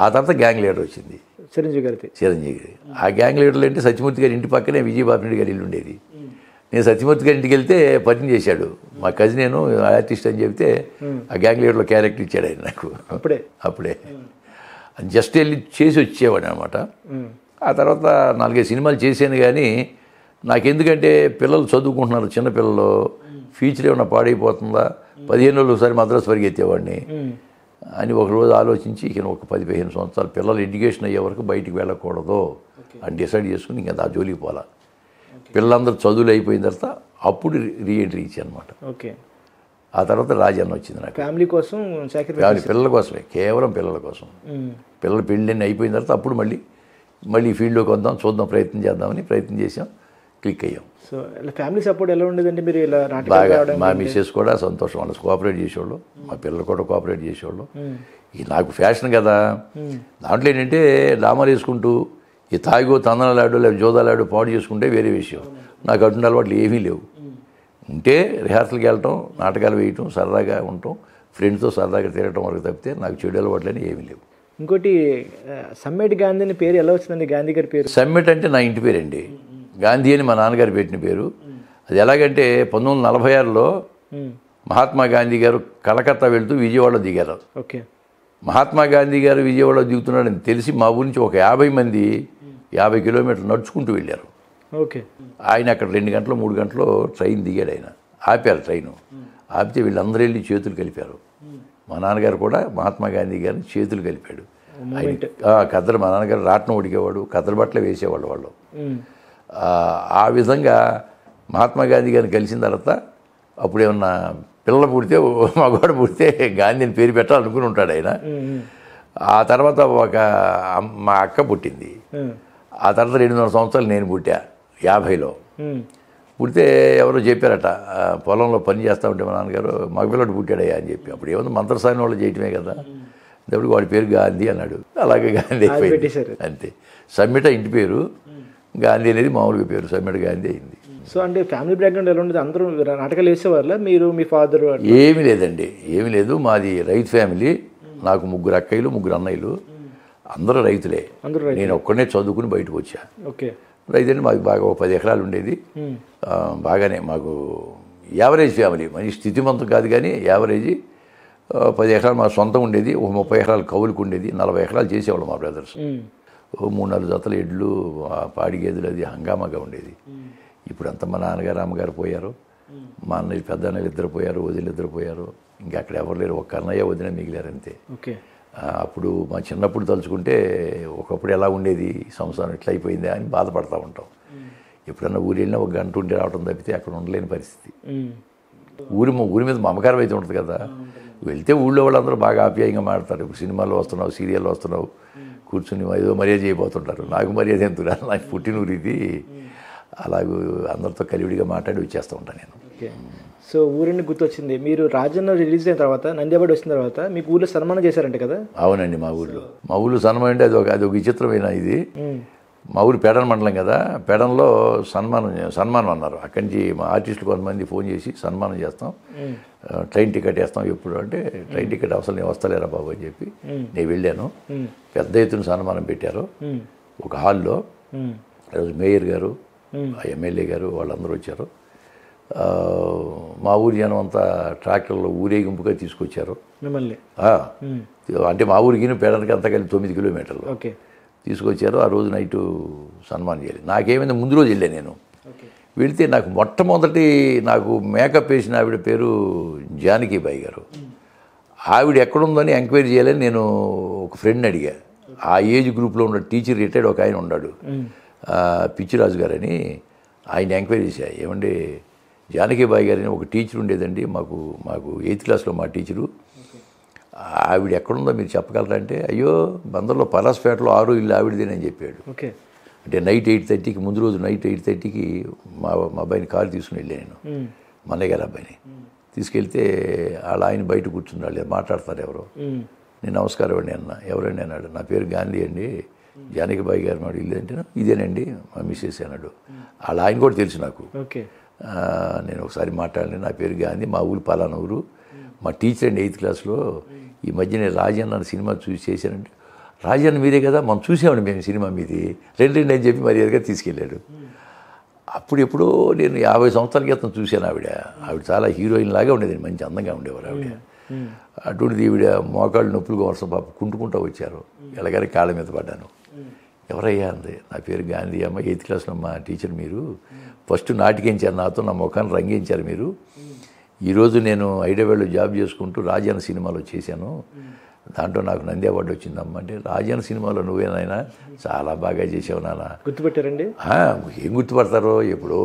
ఆ తర్వాత గ్యాంగ్ లీడర్ వచ్చింది చిరంజీవి గారి. ఆ గ్యాంగ్ లీడర్లు అంటే సత్యమూర్తి గారి ఇంటి పక్కనే విజయబాబు గారి ఇల్లు ఉండేది. నేను సత్యమూర్తి గారి ఇంటికి వెళ్తే పరిచయం చేశాడు. మా కజిన్ నేను ఆర్టిస్ట్ అని చెప్తే ఆ గ్యాంగ్ లీడర్లో క్యారెక్టర్ ఇచ్చాడు ఆయన నాకు. అప్పుడే జస్ట్ వెళ్ళి చేసి వచ్చేవాడు అనమాట. ఆ తర్వాత 4-5 సినిమాలు చేశాను. కానీ నాకెందుకంటే పిల్లలు చదువుకుంటున్నారు, చిన్నపిల్లలు, ఫ్యూచర్ ఏమైనా పాడైపోతుందా, 15 రోజులు ఒకసారి మద్రాసు పరిగెత్తేవాడిని అని ఒకరోజు ఆలోచించి ఇక ఒక 10-15 సంవత్సరాలు పిల్లలు ఎడ్యుకేషన్ అయ్యే వరకు బయటికి వెళ్ళకూడదు అని డిసైడ్ చేసుకుని ఇంకా ఆ జోలికి పోలా. పిల్లలందరూ చదువులు అయిపోయిన తర్వాత అప్పుడు రీఎంట్రీ ఇచ్చానమాట. ఓకే. ఆ తర్వాత రాజన్న వచ్చింది నాకు. ఫ్యామిలీ కోసం, పిల్లల కోసమే, కేవలం పిల్లల కోసం. పిల్లలు పెళ్ళిన్ని అయిపోయిన తర్వాత అప్పుడు మళ్ళీ మళ్ళీ ఫీల్డ్లోకి వద్దాం చూద్దాం ప్రయత్నం చేసాం, క్లిక్ అయ్యాం. సో ఇలా ఫ్యామిలీ సపోర్ట్ ఎలా ఉండేదండి మీరు ఇలా నాటకాలు బాగా రావడం? మా మిస్సెస్ కూడా సంతోషం, వాళ్ళు కోఆపరేట్ చేసేవాళ్ళు, మా పిల్లలు కూడా కోఆపరేట్ చేసేవాళ్ళు. ఇది నాకు ఫ్యాషన్ కదా, దాంట్లో ఏంటంటే డ్రామాలు వేసుకుంటూ ఈ తాగో తందనాలాడు లేదా జోదాలాడు పాడు చేసుకుంటే వేరే విషయం. నాకు అటువంటి అలవాట్లు ఏమీ లేవు. ఉంటే రిహార్సల్కి వెళ్ళటం, నాటకాలు వేయటం, సరదాగా ఉండటం, ఫ్రెండ్స్తో సరదాగా తిరగటం వరకు తప్పితే నాకు చెడు అలవాట్లని ఏమీ లేవు. ఇంకోటి సమ్మెట్ గాంధీ అని పేరు ఎలా వచ్చిందండి? గాంధీ గారి పేరు సమ్మెట్ అంటే నా ఇంటి పేరండి. గాంధీ అని మా నాన్నగారు పెట్టిన పేరు. అది ఎలాగంటే 1946లో మహాత్మా గాంధీ గారు కలకత్తా వెళ్తూ విజయవాడలో దిగారు. ఓకే. మహాత్మా గాంధీ గారు విజయవాడలో దిగుతున్నాడని తెలిసి మా ఊరి నుంచి ఒక 50 మంది 50 కిలోమీటర్లు నడుచుకుంటూ వెళ్ళారు. ఓకే. ఆయన అక్కడ 2 గంటలు 3 గంటలు ట్రైన్ దిగాడు. ఆయన ఆపారు ట్రైను. ఆపితే వీళ్ళందరూ వెళ్ళి చేతులు కలిపారు. మా నాన్నగారు కూడా మహాత్మా గాంధీ గారిని చేతులు కలిపాడు. కథలు మా నాన్నగారు రాట్నం ఉడికేవాడు, కథల బట్టలు వేసేవాళ్ళు వాళ్ళు. ఆ విధంగా మహాత్మా గాంధీ గారిని కలిసిన తర్వాత అప్పుడు ఏమన్నా పిల్లలు పుడితే, మగవాడు పుడితే గాంధీని పేరు పెట్టాలనుకుని ఉంటాడు ఆయన. ఆ తర్వాత మా అక్క పుట్టింది. ఆ తర్వాత 200 సంవత్సరాలు నేను పుట్టా 50లో. పుడితే ఎవరో చెప్పారట, పొలంలో పని చేస్తూ ఉంటే మా నాన్నగారు మగపిల్లడు పుట్టాడయ్యా అని చెప్పి. అప్పుడు ఏమన్నా మంత్రసాని వాళ్ళు చేయటమే కదా, అప్పుడు వాడి పేరు గాంధీ అన్నాడు. అలాగే గాంధీ అయిపోయింది అంతే. సమ్మెట ఇంటి పేరు, గాంధీ అనేది మామూలుగా పేరు, సమ్మెట గాంధీ అయింది. సో అంటే ఫ్యామిలీ బ్యాక్గ్రౌండ్ ఎలా ఉండేది? అందరూ నాటకాలు వేసేవాళ్ళ మీరు, మీ ఫాదర్? ఏమీ లేదండి, ఏమీ లేదు. మాది రైతు ఫ్యామిలీ. నాకు 3 అక్కయ్యలు 3 అన్నయ్యలు, అందరూ రైతులే. నేను ఒక్కనే చదువుకుని బయటకు వచ్చా. ఓకే. రైతు అంటే మాకు బాగా 10 ఎకరాలు ఉండేది. బాగానే మాకు యావరేజ్ ఫ్యామిలీ, మంచి స్థితిమంతం కాదు కానీ యావరేజ్. 10 ఎకరాలు మా సొంతం ఉండేది, ఒక 30 ఎకరాలు కవులకు ఉండేది, 40 ఎకరాలు చేసేవాళ్ళు మా బ్రదర్స్. 3-4 జతల ఎడ్లు, పాడి గేదెలు, అది హంగామాగా ఉండేది. ఇప్పుడంతా మా నాన్నగారు అమ్మగారు పోయారు, మా అన్నయ్య పెద్ద అన్నయ్యలు 2 పోయారు, వదినలు 2 పోయారు. ఇంకా అక్కడ ఎవరు లేరు, ఒక్క అన్నయ్య వదిన మిగిలారు అంతే. ఓకే. అప్పుడు మా చిన్నప్పుడు తలుచుకుంటే ఒకప్పుడు ఎలా ఉండేది సంసారం, ఇట్లా అయిపోయిందా అని బాధపడతా ఉంటాం. ఎప్పుడన్నా ఊరు వెళ్ళినా 1 గంట ఉండి రావడం తప్పితే అక్కడ ఉండలేని పరిస్థితి. ఊరి మీద మమకారం అయితే ఉంటుంది కదా. వెళ్తే ఊళ్ళో వాళ్ళందరూ బాగా ఆప్యాయంగా మాడతారు. ఇప్పుడు సినిమాల్లో వస్తున్నావు, సీరియల్లో వస్తున్నావు, కూర్చుని ఏదో మర్యాద చేయబోతుంటారు. నాకు మర్యాద ఎందుకు, నాకు పుట్టినూరు ఇది. అలాగూ అందరితో కలివిడిగా మాట్లాడి వచ్చేస్తూ ఉంటాను నేను. ఓకే. సో ఊరిని గుర్తొచ్చింది, మీరు రాజన్న రిలీజ్ అయిన తర్వాత, నంది అవార్డు వచ్చిన తర్వాత మీకు ఊళ్ళో సన్మానం చేశారంట కదా? అవునండి, మా ఊళ్ళో సన్మానం అంటే అది ఒక విచిత్రమైన ఇది. మా ఊరు పెడన మండలం కదా, పెడన్లో సన్మానం అన్నారు. అక్కడి నుంచి మా ఆర్టిస్టులు కొంతమంది ఫోన్ చేసి సన్మానం చేస్తాం, ట్రైన్ టికెట్ వేస్తాం. ఎప్పుడు అంటే ట్రైన్ టికెట్ అవసరం, నేను వస్తలేరా బాబు అని చెప్పి నేను వెళ్ళాను. పెద్ద ఎత్తున సన్మానం పెట్టారు ఒక హాల్లో. ఈరోజు మేయర్ గారు, ఎమ్మెల్యే గారు వాళ్ళందరూ వచ్చారు. మా ఊరి జనం అంతా ట్రాక్టర్లో ఊరేగింపుగా తీసుకొచ్చారు మిమ్మల్ని. అంటే మా ఊరికి పెడనికి అంతా కలిసి 9 కిలోమీటర్లు తీసుకొచ్చారు. ఆ రోజు నైటు సన్మానం చేయాలి. నాకేమైంది, ముందు రోజు వెళ్ళాను నేను. వెళితే నాకు మొట్టమొదటి నాకు మేకప్ వేసిన ఆవిడ పేరు జానకీబాయి గారు. ఆవిడ ఎక్కడుందని ఎంక్వైరీ చేయాలని నేను ఒక ఫ్రెండ్ అడిగా. ఆ ఏజ్ గ్రూప్లో ఉన్న టీచర్ రిటైర్డ్ ఒక ఆయన ఉన్నాడు, పిచ్చిరాజు గారని. ఆయన ఎంక్వైరీ చేశా, ఏమంటే జానకీబాయి గారని ఒక టీచర్ ఉండేదండి మాకు 8th క్లాస్లో మా టీచరు, ఆవిడ ఎక్కడుందో మీరు చెప్పగలరా అంటే, అయ్యో బందర్లో పలాస్పేటలో 6 ఇల్లు ఆవిడదేనని చెప్పాడు. ఓకే. అంటే నైట్ 8:30కి, ముందు రోజు నైట్ 8:30కి మా అబ్బాయిని కారు తీసుకుని వెళ్ళాను నేను, మన్నయ్య గారి అబ్బాయిని తీసుకెళ్తే వాళ్ళ ఆయన బయట కూర్చున్నాడు, మాట్లాడతారు ఎవరో. నేను నమస్కారం అండి అన్న. ఎవరండి అన్నాడు. నా పేరు గాంధీ అండి, జానకిబాయి గారు నాడు ఇల్లు అంటే, ఇదేనండి మా మిస్సెస్ అన్నాడు. వాళ్ళ ఆయన కూడా తెలుసు నాకు. ఓకే. నేను ఒకసారి మాట్లాడిన, నా పేరు గాంధీ, మా ఊరు పలానా ఊరు, మా టీచర్ అండి 8th క్లాస్లో. ఈ మధ్య నేను రాజన్న సినిమా చూసి చేశానంటే, రాజన్న మీరే కదా, మనం చూసామండి మేము సినిమా మీది, రెండు అని చెప్పి మర్యాదగా తీసుకెళ్ళాడు. అప్పుడు ఎప్పుడో నేను 50 సంవత్సరాల క్రితం చూశాను ఆవిడ చాలా హీరోయిన్ లాగా ఉండేది, మంచి అందంగా ఉండేవారు ఆవిడ. అటువంటిది ఈవిడ మోకాళ్ళు నొప్పులుగా వరుస పాప కుంటుకుంటూ వచ్చారు. ఎలాగైనా కాళ్ళ మీద పడ్డాను. ఎవరయ్యా అంది. నా పేరు గాంధీ అమ్మ, 8th క్లాస్లో మా టీచర్ మీరు, ఫస్ట్ నాటికించారు నాతో, నా ముఖాన్ని రంగించారు మీరు. ఈరోజు నేను హైదరాబాద్లో జాబ్ చేసుకుంటూ రాజాన సినిమాలో చేశాను, దాంట్లో నాకు నంది అవార్డు వచ్చిందమ్మ అంటే, రాజాన సినిమాలో నువ్వేనాయనా చాలా బాగా చేసావు నాన్న. గుర్తుపెట్టారండి? ఏం గుర్తుపడతారో, ఎప్పుడో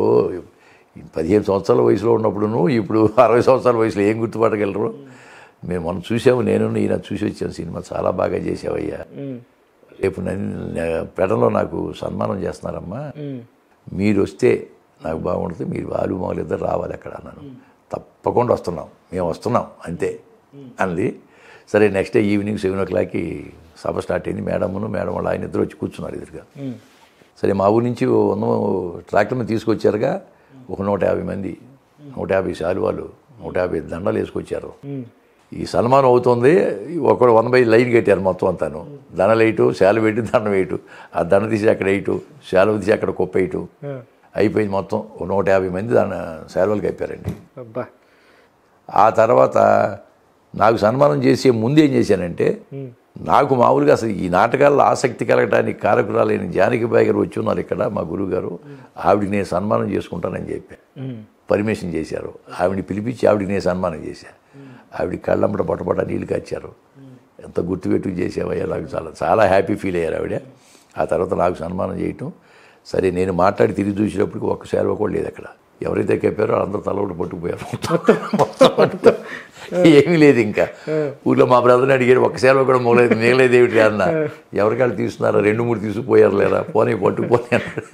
15 సంవత్సరాల వయసులో ఉన్నప్పుడును, ఇప్పుడు 60 సంవత్సరాల వయసులో ఏం గుర్తుపట్టగలరు. మేము మనం చూసాము, నేను ఈయన చూసి వచ్చాను సినిమా, చాలా బాగా చేసావయ్యా. రేపు పెడలో నాకు సన్మానం చేస్తున్నారమ్మా, మీరు వస్తే నాకు బాగుంటుంది, మీరు వాళ్ళు మామూలు ఇద్దరు రావాలి అక్కడ అన్నాను. తప్పకుండా వస్తున్నాం, మేము వస్తున్నాం అంతే అంది. సరే నెక్స్ట్ డే ఈవినింగ్ 7 o'clockకి సభ స్టార్ట్ అయింది. మేడం వాళ్ళ ఆయన ఇద్దరు వచ్చి కూర్చున్నారు ఎదురుగా. సరే మా ఊరి నుంచి ట్రాక్టర్ మీద తీసుకొచ్చారుగా ఒక 150 మంది, 150 శాలువాలు, 150 దండలు వేసుకొచ్చారు. ఈ సన్మానం అవుతుంది, ఒకడు 100 లైన్ కట్టారు మొత్తం అంతాను. దండలు వేయటు, శాలు వేయటు, దండం వేయటు, ఆ దండ తీసి అక్కడ వేయటు, శాలువ తీసి అక్కడ కుప్ప వేయటు, అయిపోయింది. మొత్తం 150 మంది దాని శాలువలు కప్పారండి. ఆ తర్వాత నాకు సన్మానం చేసే ముందు ఏం చేశానంటే, నాకు మామూలుగా అసలు ఈ నాటకాల్లో ఆసక్తి కలగడానికి కారకురాలైన జానకిబాయి గారు వచ్చి ఉన్నారు ఇక్కడ, మా గురువు గారు, ఆవిడికి నేను సన్మానం చేసుకుంటానని చెప్పాను. పర్మిషన్ చేశారు. ఆవిడని పిలిపించి ఆవిడికి నేను సన్మానం చేశాను. ఆవిడ కళ్ళమ్మట పొట్టపొట్ట నీళ్ళు కాచారు. ఎంత గుర్తుపెట్టు చేసావయ్యా, నాకు చాలా చాలా హ్యాపీ ఫీల్ అయ్యారు ఆవిడ. ఆ తర్వాత నాకు సన్మానం చేయటం. సరే నేను మాట్లాడి తిరిగి చూసేటప్పటికి ఒక్క శాలువ కూడా లేదు అక్కడ. ఎవరైతే కప్పారో అందరూ తలఒకటి పట్టుకుపోయారు. మొత్తం ఏమీ లేదు. ఇంకా ఊళ్ళో మా బ్రదర్ని అడిగారు, ఒక్క శాలువ కూడా మిగలేదు ఏమిటి అన్న. ఎవరికాళ్ళు తీసుకున్నారా, 2-3 తీసుకుపోయారు లేదా, పోనీ పట్టుకుపోయి అన్నాడు.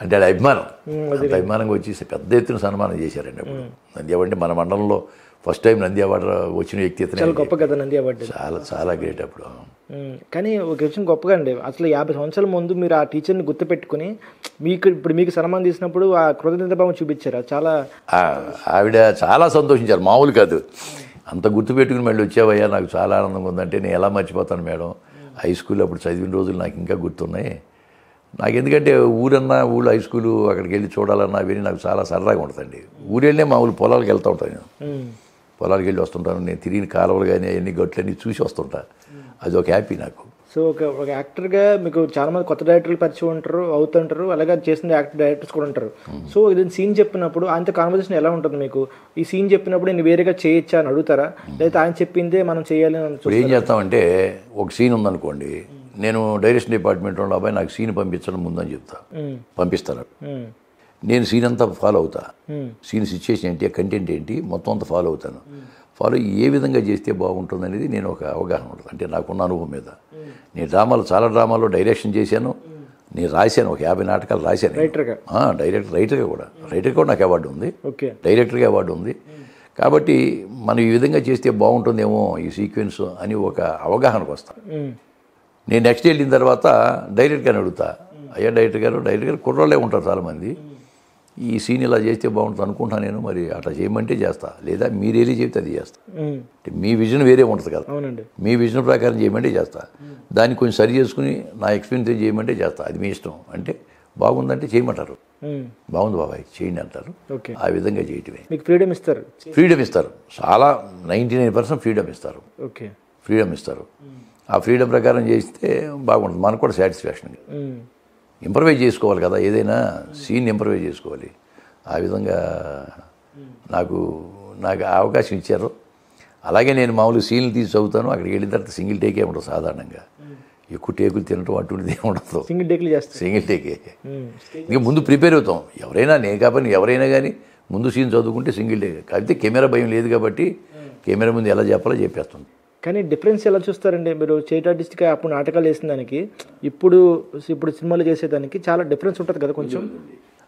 అంటే అది అభిమానం, అంత అభిమానంగా వచ్చి పెద్ద ఎత్తున సన్మానం చేశారండి. అప్పుడు నంది అవార్డు మన మండలంలో ఫస్ట్ టైం నంది అవార్డు వచ్చిన వ్యక్తి అతను. చాలా గొప్ప కదా నంది అవార్డు, చాలా చాలా గ్రేట్ అప్పుడు. కానీ ఒక విషయం గొప్పగా అండి, అసలు 50 సంవత్సరాల ముందు మీరు ఆ టీచర్ని గుర్తుపెట్టుకుని మీకు సన్మానం చేసినప్పుడు ఆ కృతజ్ఞత భావం చూపించారు. చాలా ఆవిడ చాలా సంతోషించారు, మామూలు కాదు. అంత గుర్తుపెట్టుకుని మళ్ళీ వచ్చావయ్యా, నాకు చాలా ఆనందంగా ఉందంటే నేను ఎలా మర్చిపోతాను మేడం. హై స్కూల్ అప్పుడు చదివిన రోజులు నాకు ఇంకా గుర్తున్నాయి. నాకు ఎందుకంటే ఊళ్ళో హై స్కూలు అక్కడికి వెళ్ళి చూడాలన్నా అవన్నీ నాకు చాలా సరదాగా ఉంటుందండి. ఊరెళ్ళే మామూలు పొలాలకు వెళ్తూ ఉంటాను నేను. పొలాలకు వెళ్ళి వస్తుంటాను. నేను తిరిగిన కాలువలు కానీ అవన్నీ గట్లన్నీ చూసి వస్తుంటా. అది ఒక హ్యాపీ నాకు. సో ఒక యాక్టర్గా మీకు చాలామంది కొత్త డైరెక్టర్లు పరిచయం అవుతుంటారు, అలాగే చేసిన డైరెక్టర్స్ కూడా ఉంటారు. సో ఇది సీన్ చెప్పినప్పుడు ఆయనతో కాన్వర్సేషన్ ఎలా ఉంటుంది మీకు? ఈ సీన్ చెప్పినప్పుడు నేను వేరేగా చేయొచ్చా అని అడుగుతారా, లేదా ఆయన చెప్పిందే మనం చేయాలి అని? ఇప్పుడు ఏం చేస్తామంటే, ఒక సీన్ ఉందనుకోండి, నేను డైరెక్షన్ డిపార్ట్మెంట్లో అబ్బాయి నాకు సీన్ పంపించడం ముందని చెప్తా, పంపిస్తాను. నేను సీన్ అంతా ఫాలో అవుతా. సీన్ సిచ్యుయేషన్ ఏంటి, కంటెంట్ ఏంటి, మొత్తం అంతా ఫాలో అవుతాను. ఫాలో ఏ విధంగా చేస్తే బాగుంటుంది అనేది నేను ఒక అవగాహన ఉంటుంది. అంటే నాకున్న అనుభవం మీద. నేను చాలా డ్రామాల్లో డైరెక్షన్ చేశాను. నేను రాశాను, ఒక 50 నాటకాలు రాశాను. రైటర్గా కూడా నాకు అవార్డు ఉంది, డైరెక్టర్గా అవార్డు ఉంది. కాబట్టి మనం ఈ విధంగా చేస్తే బాగుంటుందేమో ఈ సీక్వెన్స్ అని ఒక అవగాహనకు వస్తాను. నేను నెక్స్ట్ వెళ్ళిన తర్వాత డైరెక్టర్ గారిని అడుగుతా, అయ్యా డైరెక్టర్ గారు కుర్రోళ్ళే ఉంటారు చాలామంది, ఈ సీన్ ఇలా చేస్తే బాగుంటుంది అనుకుంటున్నాను నేను, మరి అట్లా చేయమంటే చేస్తా, లేదా మీరు ఏది చెప్తే అది చేస్తా. అంటే మీ విజన్ వేరే ఉంటుంది కదా, మీ విజన్ ప్రకారం చేయమంటే చేస్తా, దాన్ని కొంచెం సరి చేసుకుని నా ఎక్స్పీరియన్స్ చేయమంటే చేస్తా, అది మీ ఇష్టం. అంటే బాగుందంటే చేయమంటారు, బాగుంది బాబాయ్ చేయండి అంటారు. ఆ విధంగా చేయటమే. ఫ్రీడమ్ ఇస్తారు, చాలా 99% ఫ్రీడమ్ ఇస్తారు. ఆ ఫ్రీడమ్ ప్రకారం చేస్తే బాగుంటుంది, మనకు కూడా సాటిస్ఫాక్షన్. ఇంప్రవైజ్ చేసుకోవాలి కదా, ఏదైనా సీన్ ఇంప్రవైజ్ చేసుకోవాలి. ఆ విధంగా నాకు అవకాశం ఇచ్చారు. అలాగే నేను మామూలు సీన్లు తీసి చదువుతాను. అక్కడికి వెళ్ళిన తర్వాత సింగిల్ టేకే ఉండదు సాధారణంగా, ఎక్కువ టేకులు తినటం అటువంటిది ఉండదు, సింగిల్ టేకే. ఇంకా ముందు ప్రిపేర్ అవుతాం, ఎవరైనా నేను కాబట్టి ఎవరైనా కానీ ముందు సీన్ చదువుకుంటే సింగిల్ టేక్. కాకపోతే కెమెరా భయం లేదు కాబట్టి కెమెరా ముందు ఎలా చెప్పాలో చెప్పేస్తుంది. కానీ డిఫరెన్స్ ఎలా చూస్తారండి మీరు? స్టేట్ ఆర్టిస్ట్గా అప్పుడు నాటకాలు వేసిన దానికి ఇప్పుడు సినిమాలు చేసేదానికి చాలా డిఫరెన్స్ ఉంటుంది కదా కొంచెం.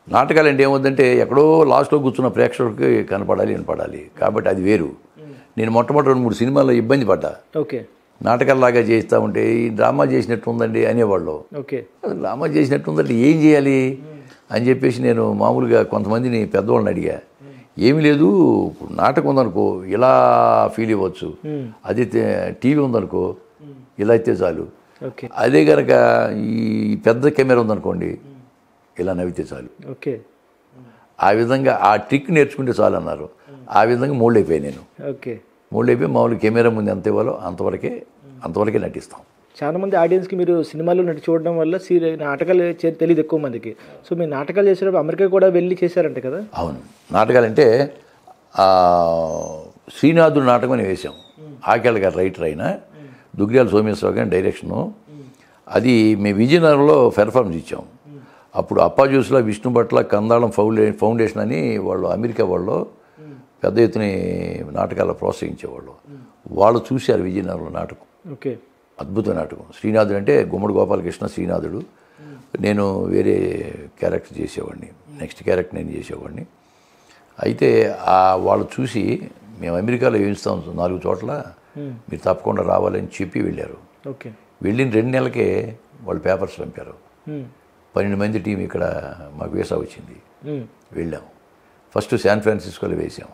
నాటకాలు అంటే ఏముందంటే, ఎక్కడో లాస్ట్లో కూర్చున్న ప్రేక్షకుడికి వినపడాలి కాబట్టి అది వేరు. నేను మొట్టమొదటి 2-3 సినిమాల్లో ఇబ్బంది పడ్డా. నాటకాలలాగా చేస్తూ ఉంటే ఈ డ్రామా చేసినట్టు ఉందండి అనేవాళ్ళు. డ్రామా చేసినట్టు ఉందంటే ఏం చేయాలి అని చెప్పేసి నేను మామూలుగా కొంతమందిని పెద్దవాళ్ళని అడిగా. ఏమీ లేదు, ఇప్పుడు నాటకం ఉందనుకో ఇలా ఫీల్ ఇవ్వచ్చు, అదే టీవీ ఉందనుకో ఇలా అయితే చాలు, అదే కనుక ఈ పెద్ద కెమెరా ఉందనుకోండి ఇలా నవ్వితే చాలు. ఆ విధంగా ఆ ట్రిక్ నేర్చుకుంటే చాలు అన్నారు. ఆ విధంగా మోల్డ్ అయిపోయాయి నేను. మామూలు కెమెరా ముందు ఎంత ఇవ్వాలో అంతవరకే నటిస్తాం. చాలామంది ఆడియన్స్కి మీరు సినిమాలో చూడడం వల్ల నాటకాలు తెలియదు ఎక్కువ మందికి. సో మీరు నాటకాలు చేసేటప్పుడు అమెరికా కూడా వెళ్ళి చేశారంటే కదా? అవును, నాటకాలంటే శ్రీనాథుడు నాటకం అని వేసాం. ఆకేళ్ళ గారు రైటర్ అయినా, దుగ్గ్యాల సోమేశ్వరరావు గారి డైరెక్షను. అది మేము విజయనగరంలో పెర్ఫార్మెన్స్ ఇచ్చాం. అప్పుడు అప్పాజ్యూస్లో విష్ణు భట్ల కందాళం ఫౌండేషన్ అని వాళ్ళు అమెరికా వాళ్ళు పెద్ద ఎత్తున నాటకాలు ప్రోత్సహించేవాళ్ళు. వాళ్ళు చూశారు విజయనగరంలో నాటకం. అద్భుత నాటకం. శ్రీనాథుడు అంటే గుమ్మడి గోపాలకృష్ణ శ్రీనాథుడు, నేను వేరే క్యారెక్టర్ చేసేవాడిని, నెక్స్ట్ క్యారెక్టర్ నేను చేసేవాడిని. అయితే వాళ్ళు చూసి మేము అమెరికాలో వేయిస్తాం 4 చోట్ల, మీరు తప్పకుండా రావాలని చెప్పి వెళ్ళారు. ఓకే. వెళ్ళిన 2 నెలలకే వాళ్ళు పేపర్స్ పంపారు. 12 మంది టీం ఇక్కడ మాకు వీసా వచ్చింది. వెళ్ళాం. ఫస్ట్ శాన్ ఫ్రాన్సిస్కోలో వేసాం.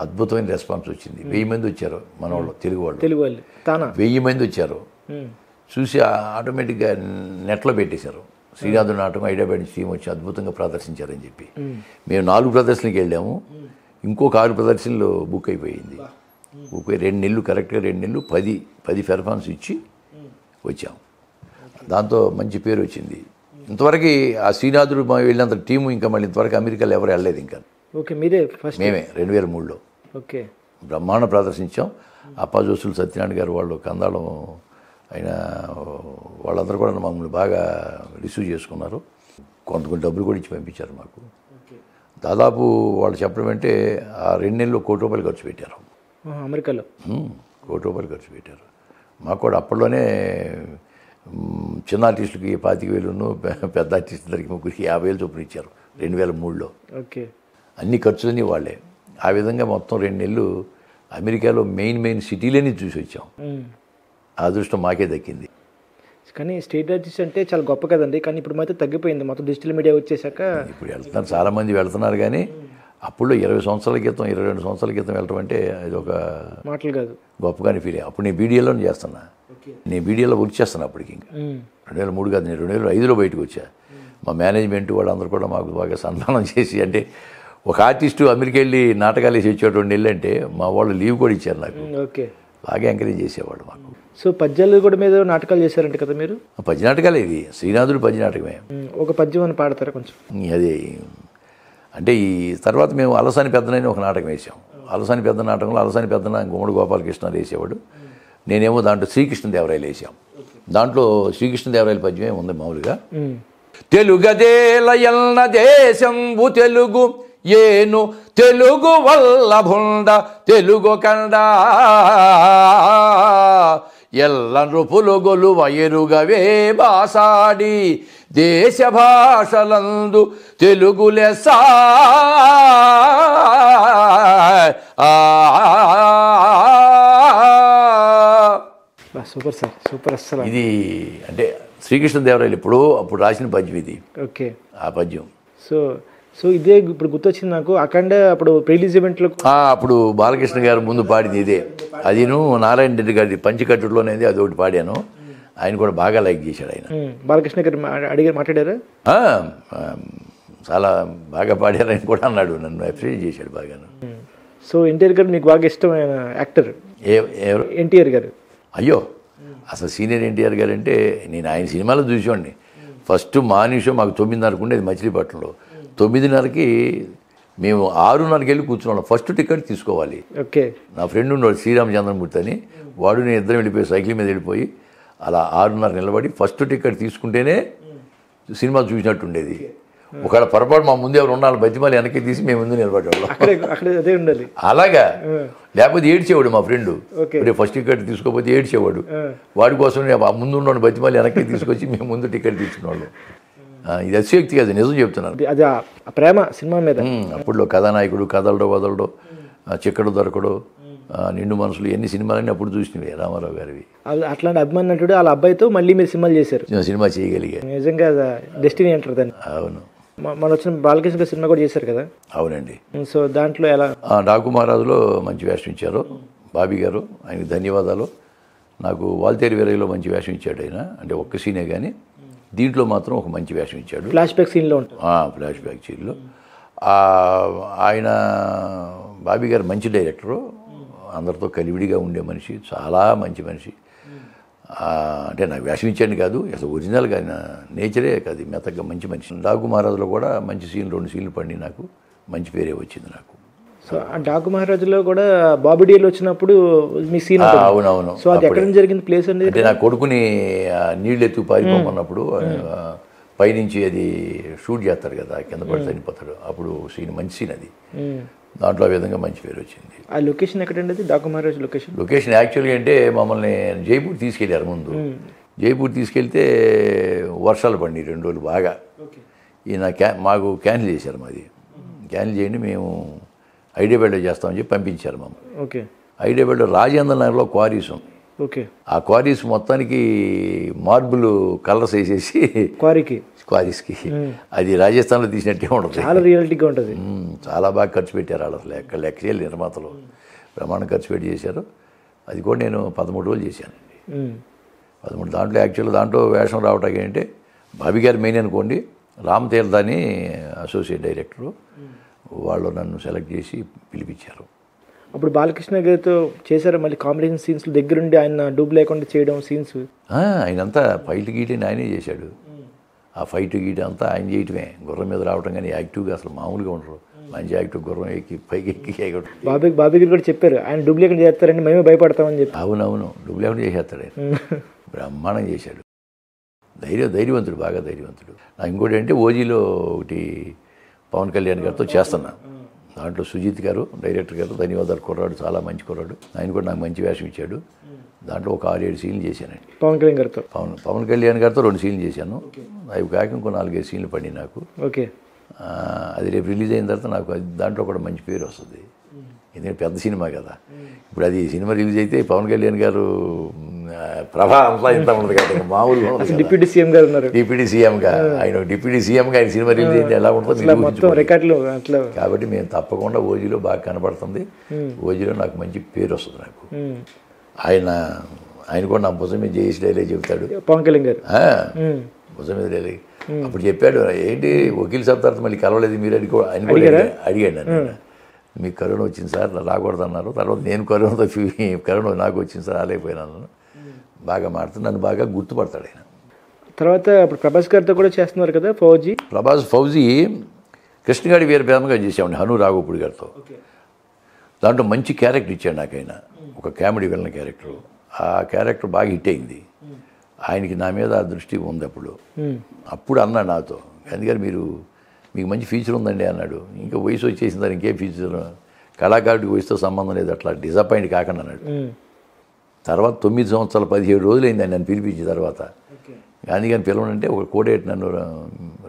అద్భుతమైన రెస్పాన్స్ వచ్చింది. 1000 మంది వచ్చారు మన వాళ్ళు, తెలుగు వాళ్ళు 1000 మంది వచ్చారు. చూసి ఆటోమేటిక్గా నెట్లో పెట్టేశారు. శ్రీనాథుడు నాటకం హైదరాబాద్ నుంచి టీం వచ్చి అద్భుతంగా ప్రదర్శించారని చెప్పి మేము 4 ప్రదర్శనకి వెళ్ళాము. ఇంకొక 6 ప్రదర్శనలు బుక్ అయిపోయింది. బుక్ అయి 2 నెలలు, కరెక్ట్గా 2 నెలలు 10 పెర్ఫార్మెన్స్ ఇచ్చి వచ్చాం. దాంతో మంచి పేరు వచ్చింది. ఇంతవరకు ఆ శ్రీనాథుడు వెళ్ళినంత టీము ఇంకా మళ్ళీ ఇంతవరకు అమెరికాలో ఎవరు వెళ్ళలేదు ఇంకా. ఓకే, మీరే ఫస్ట్? మేమే 2003లో ఓకే బ్రహ్మాండ ప్రదర్శించాం. అప్పాజోసులు సత్యనారాయణ గారు వాళ్ళు, కందాళం ఆయన వాళ్ళందరూ కూడా మమ్మల్ని బాగా రిసీవ్ చేసుకున్నారు. కొంత డబ్బులు కూడా ఇచ్చి పంపించారు మాకు. దాదాపు వాళ్ళు చెప్పడం అంటే ఆ 2 నెలలు ₹1,00,00,000 ఖర్చు పెట్టారు అమెరికాలో. ₹1,00,00,000 ఖర్చు పెట్టారు. మాకు కూడా అప్పట్లోనే చిన్న ఆర్టిస్టులకి 25,000, పెద్ద ఆర్టిస్టులకి ముగ్గురికి 50,000 చొప్పున ఇచ్చారు 2003లో. ఓకే. అన్ని ఖర్చులన్నీ వాళ్ళే. ఆ విధంగా మొత్తం 2 నెలలు అమెరికాలో మెయిన్ సిటీలన్నీ చూసి వచ్చాం. ఆ అదృష్టం మాకే దక్కింది. కానీ స్టేట్ ఆర్టిస్ట్ అంటే చాలా గొప్ప కదండి. కానీ ఇప్పుడు మాత్రం తగ్గిపోయింది, మొత్తం డిజిటల్ మీడియా వచ్చేసాక. ఇప్పుడు వెళ్తున్నారు, చాలామంది వెళ్తున్నారు. కానీ అప్పుడు 20 సంవత్సరాల క్రితం, 22 సంవత్సరాల క్రితం వెళ్ళటం అంటే అది ఒక మాటలు కాదు, గొప్పగానే ఫీల్ అయ్యి. అప్పుడు నేను బీడీఏలో చేస్తున్నా, నేను బీడీఏలో వర్క్ చేస్తాను అప్పటికి. ఇంకా 2003 కాదు, నేను 2005లో బయటకు వచ్చా. మా మేనేజ్మెంట్ వాళ్ళందరూ కూడా మాకు బాగా సన్మానం చేసి, అంటే ఒక ఆర్టిస్టు అమెరికా వెళ్ళి నాటకాలు వేసి వచ్చే 2 నెలలు అంటే మా వాళ్ళు లీవ్ కూడా ఇచ్చారు నాకు. ఓకే. బాగా ఎంకరేజ్ చేసేవాడు మాకు. సో పద్యాలు కూడా మీద నాటకాలు చేశారంట కదా మీరు? పద్య నాటకాలే. ఇది శ్రీనాథుడు పద్య నాటకమే. ఒక పద్యం అని పాడతారా కొంచెం? అదే అంటే ఈ తర్వాత మేము అలసాని పెద్దనని ఒక నాటకం వేసాం. అలసాని పెద్ద నాటకంలో అలసాని పెద్దన గుమ్మడి గోపాలకృష్ణ వేసేవాడు, నేనేమో దాంట్లో శ్రీకృష్ణదేవరాయలు వేసాం. దాంట్లో శ్రీకృష్ణదేవరాయల పద్యమే ఉంది మామూలుగా. తెలుగదేలయల్న దేశంబు తెలుగు ఏను తెలుగు వల్లభుండ తెలుగు కండ ఎల్ల నృపులు గొలువ ఎరుగవే బాసాడి దేశ భాషలందు తెలుగు లెస్స. Super sir, super. అసలు ఇది అంటే శ్రీకృష్ణదేవరాయలు అప్పుడు రాసిన పద్యం ఇది. ఓకే. ఆ పద్యం సో ఇదే ఇప్పుడు గుర్తొచ్చింది నాకు. అఖండ అప్పుడు రిలీజ్ ఈవెంట్లో అప్పుడు బాలకృష్ణ గారు ముందు పాడింది ఇదే. అదిను నారాయణ రెడ్డి గారి పంచకట్టులోనేది అది ఒకటి పాడాను. ఆయన కూడా బాగా లైక్ చేశాడు. ఆయన బాలకృష్ణ గారు అడిగారు, మాట్లాడారా? చాలా బాగా పాడారని కూడా అన్నాడు, నన్ను అప్రిషియేట్ చేశాడు బాగాను. సో ఎన్టీఆర్ గారు మీకు బాగా ఇష్టమైన యాక్టర్ ఎవరు? ఎన్టీఆర్ గారు. అయ్యో, అసలు సీనియర్ ఎన్టీఆర్ గారు అంటే నేను ఆయన సినిమాలో చూసేవాడిని. ఫస్ట్ మార్నింగ్ షో మాకు 9:30 ఉండేది మచిలీపట్నంలో. 9:30కి మేము 6:30కి వెళ్ళి కూర్చున్నాం. ఫస్ట్ టికెట్ తీసుకోవాలి. ఓకే. నా ఫ్రెండ్ ఉండేవాడు శ్రీరామచంద్రమూర్తి అని, వాడు నేను ఇద్దరం వెళ్ళిపోయి సైకిల్ మీద వెళ్ళిపోయి అలా 6:30 నిలబడి ఫస్ట్ టికెట్ తీసుకుంటేనే సినిమా చూసినట్టు ఉండేది. ఒకవేళ పొరపాటు మా ముందు ఎవరు ఉండాలి, బతిమాలి వెనక్కి తీసి మేము ముందు నిలబడేవాళ్ళం. అలాగా. లేకపోతే ఏడ్చేవాడు మా ఫ్రెండ్, ఫస్ట్ టికెట్ తీసుకోకపోతే ఏడ్చేవాడు. వాడి కోసం ఆ ముందు ఉన్న బతిమాలి వెనక్కి తీసుకొచ్చి మేము ముందు టికెట్ తీసుకునేవాళ్ళం. ఇది అతిశయోక్తి కాదు, నిజం చెప్తున్నాను. అది ప్రేమ సినిమా మీద. అప్పుడులో కథానాయకుడు, కథలడో వదలడో, చిక్కడు దొరకడు, నిండు మనసులు, ఎన్ని సినిమాలన్నీ అప్పుడు చూసినవి రామారావు గారివి. అట్లాంటి అభిమాని నటుడు వాళ్ళ అబ్బాయితో మళ్ళీ మీరు సినిమాలు చేశారు. సినిమా చేయగలిగా. నిజంగా డెస్టినీ అంటారు దాన్ని. అవును. మన వచ్చిన బాలకృష్ణ గారి సినిమా కూడా చేశారు కదా? అవునండి. సో దాంట్లో ఎలా? డాకు మహారాజులో మంచి వేషం ఇచ్చారు బాబీ గారు, ఆయనకు ధన్యవాదాలు. నాకు వాల్తేరు వీరయ్యలో మంచి వేషం ఇచ్చాడు ఆయన, అంటే ఒక్క సీనే కానీ దీంట్లో మాత్రం ఒక మంచి వేషం ఇచ్చాడు. ఫ్లాష్ బ్యాక్ సీన్లో ఉంటుంది. ఫ్లాష్ బ్యాక్ సీన్లో ఆయన బాబీ గారు మంచి డైరెక్టరు, అందరితో కలివిడిగా ఉండే మనిషి, చాలా మంచి మనిషి. అంటే నాకు వేషం ఇచ్చాను కాదు, అసలు ఒరిజినల్గా ఆయన నేచరే కాదు, మెత్తగా మంచి మనిషి. డాకు మహారాజులో కూడా మంచి సీన్లు, 2 సీన్లు పడి నాకు మంచి పేరే వచ్చింది నాకు. సో ఆ డాకు మహారాజులో కూడా బాబుడీలు వచ్చినప్పుడు మీ సీన్. అవునవును. సో అది ఎక్కడ జరిగింది ప్లేస్ అండి? అంటే నా కొడుకుని నీళ్ళు ఎత్తు పారిపోమన్నప్పుడు పైనుంచి అది షూట్ చేస్తారు కదా, కింద పడి చనిపోతాడు. అప్పుడు సీన్ మంచి సీన్, అది దాంట్లో ఆ విధంగా మంచి పేరు వచ్చింది. ఆ లొకేషన్ ఎక్కడండి అది డాకుమారాజ్ లొకేషన్? లొకేషన్ యాక్చువల్గా అంటే మమ్మల్ని జైపూర్ తీసుకెళ్ళారు ముందు. జైపూర్ తీసుకెళ్తే వర్షాలు పడినాయి 2 రోజులు బాగా. ఈయన మాకు క్యాన్సిల్ చేశారు. మాది క్యాన్సిల్ చేయండి, మేము హైదరాబాద్లో చేస్తామని చెప్పి పంపించారు మమ్మల్ని. ఓకే. హైదరాబాద్లో రాజేంద్ర నగర్లో క్వారీస్ ఉంది. ఓకే. ఆ క్వారీస్ మొత్తానికి మార్బుల్ కలర్స్ వేసేసి క్వారీస్కి అది రాజస్థాన్లో తీసినట్టే ఉంటుంది. చాలా రియాలిటీగా ఉంటుంది. చాలా బాగా ఖర్చు పెట్టారు వాళ్ళు. అసలు లెక్క చేయాలి. నిర్మాతలు ప్రమాణం ఖర్చు పెట్టి చేశారు. అది కూడా నేను 13 రోజులు చేశానండి. 13 దాంట్లో యాక్చువల్గా దాంట్లో వేషం రావటానికి ఏంటంటే బాబీ గారు మెయిన్ అనుకోండి. రామ్ తీర్థ అని అసోసియేట్ డైరెక్టరు, వాళ్ళు నన్ను సెలెక్ట్ చేసి పిలిపించారు. అప్పుడు బాలకృష్ణ గారితో చేశారు మళ్ళీ కాంబినేషన్ సీన్స్లో దగ్గరుండి ఆయన డూబ్ లేకుండా చేయడం సీన్స్? ఆయనంతా ఫైట్ గీటని ఆయనే చేశాడు. ఆ ఫైట్ గీట అంతా ఆయన చేయటమే. గుర్రం మీద రావటం కానీ యాక్టివ్గా అసలు మామూలుగా ఉండరు. మంచి యాక్టివ్ గుర్రం ఎక్కి పైకి ఎక్కి బాబీ గారు కూడా చెప్పారు ఆయన డూబ్ లేకుండా చేస్తారండి, మేమే భయపడతామని చెప్పి. అవునవును, డూబ్ లేకుండా చేసేస్తాడు ఆయన. బ్రహ్మాండం చేశాడు. ధైర్యవంతుడు, బాగా ధైర్యవంతుడు. నాకు ఇంకోటి అంటే ఓజీలో ఒకటి పవన్ కళ్యాణ్ గారితో చేస్తున్నా. దాంట్లో సుజిత్ గారు డైరెక్టర్ గారు, ధన్యవాదాలు, కుర్రాడు, చాలా మంచి కుర్రాడు. ఆయన కూడా నాకు మంచి వేషం ఇచ్చాడు. దాంట్లో ఒక 6-7 సీన్లు చేశానండి పవన్ కళ్యాణ్ గారితో. పవన్ కళ్యాణ్ గారితో 2 సీన్లు చేశాను. అవి కాక ఇంకో 4-5 సీన్లు పడి నాకు. ఓకే. అది రేపు రిలీజ్ అయిన తర్వాత నాకు దాంట్లో కూడా మంచి పేరు వస్తుంది. ఎందుకంటే పెద్ద సినిమా కదా. ఇప్పుడు అది సినిమా రిలీజ్ అయితే పవన్ కళ్యాణ్ గారు ప్రభా అంతా ఇంత ఉండదు కదా, మామూలుగా ఉండదు. డిప్యూటీ సీఎం గారు ఉన్నారు. డిప్యూటీ సీఎంగా ఆయన ఆయన సినిమా రిలీజ్ అయితే ఎలా ఉంటుంది రికార్డులు అట్లా. కాబట్టి మేము తప్పకుండా ఓజీలో బాగా కనపడుతుంది. ఓజీలో నాకు మంచి పేరు వస్తుంది నాకు. ఆయన కూడా నా భుజం మీద జేసి డైలాగ్ చెబుతాడు పవన్ కళ్యాణ్ గారు. భుజం మీద డైలాగ్ అప్పుడు చెప్పాడు. ఏంటి వకీల్ సాబ్ తర్వాత మళ్ళీ కలవలేదు మీరు అని అడిగాడు నన్ను. మీకు కరోనా వచ్చింది సార్, రాకూడదన్నారు. తర్వాత నేను కరోనా నాకు వచ్చింది సార్, రాలేకపోయినాను. బాగా మాడుతుంది, నన్ను బాగా గుర్తుపడతాడు ఆయన. తర్వాత ఇప్పుడు ప్రభాస్ గారితో కూడా చేస్తున్నారు కదా ఫౌజీ. ఫౌజీ కృష్ణగాడి వీర ప్రేమగా చేసామండి హను రాఘోపుడి గారితో. దాంట్లో మంచి క్యారెక్టర్ ఇచ్చాడు నాకు ఆయన, ఒక కామెడీ విలన్ క్యారెక్టర్. ఆ క్యారెక్టర్ బాగా హిట్ అయింది. ఆయనకి నా మీద ఆ దృష్టి ఉంది. అప్పుడు అన్నాడు నాతో, అందుకని మీకు మంచి ఫ్యూచర్ ఉందండి అన్నాడు. ఇంకా వయసు వచ్చేసిన దానికి ఇంకేం ఫ్యూచర్, కళాకారుడికి వయసుతో సంబంధం లేదు, అట్లా డిసప్పాయింట్ కాకుండా అన్నాడు. తర్వాత 9 సంవత్సరాల 17 రోజులు అయింది ఆయన నన్ను పిలిపించిన తర్వాత. కానీ పిలవనంటే ఒక కోడేటి నన్ను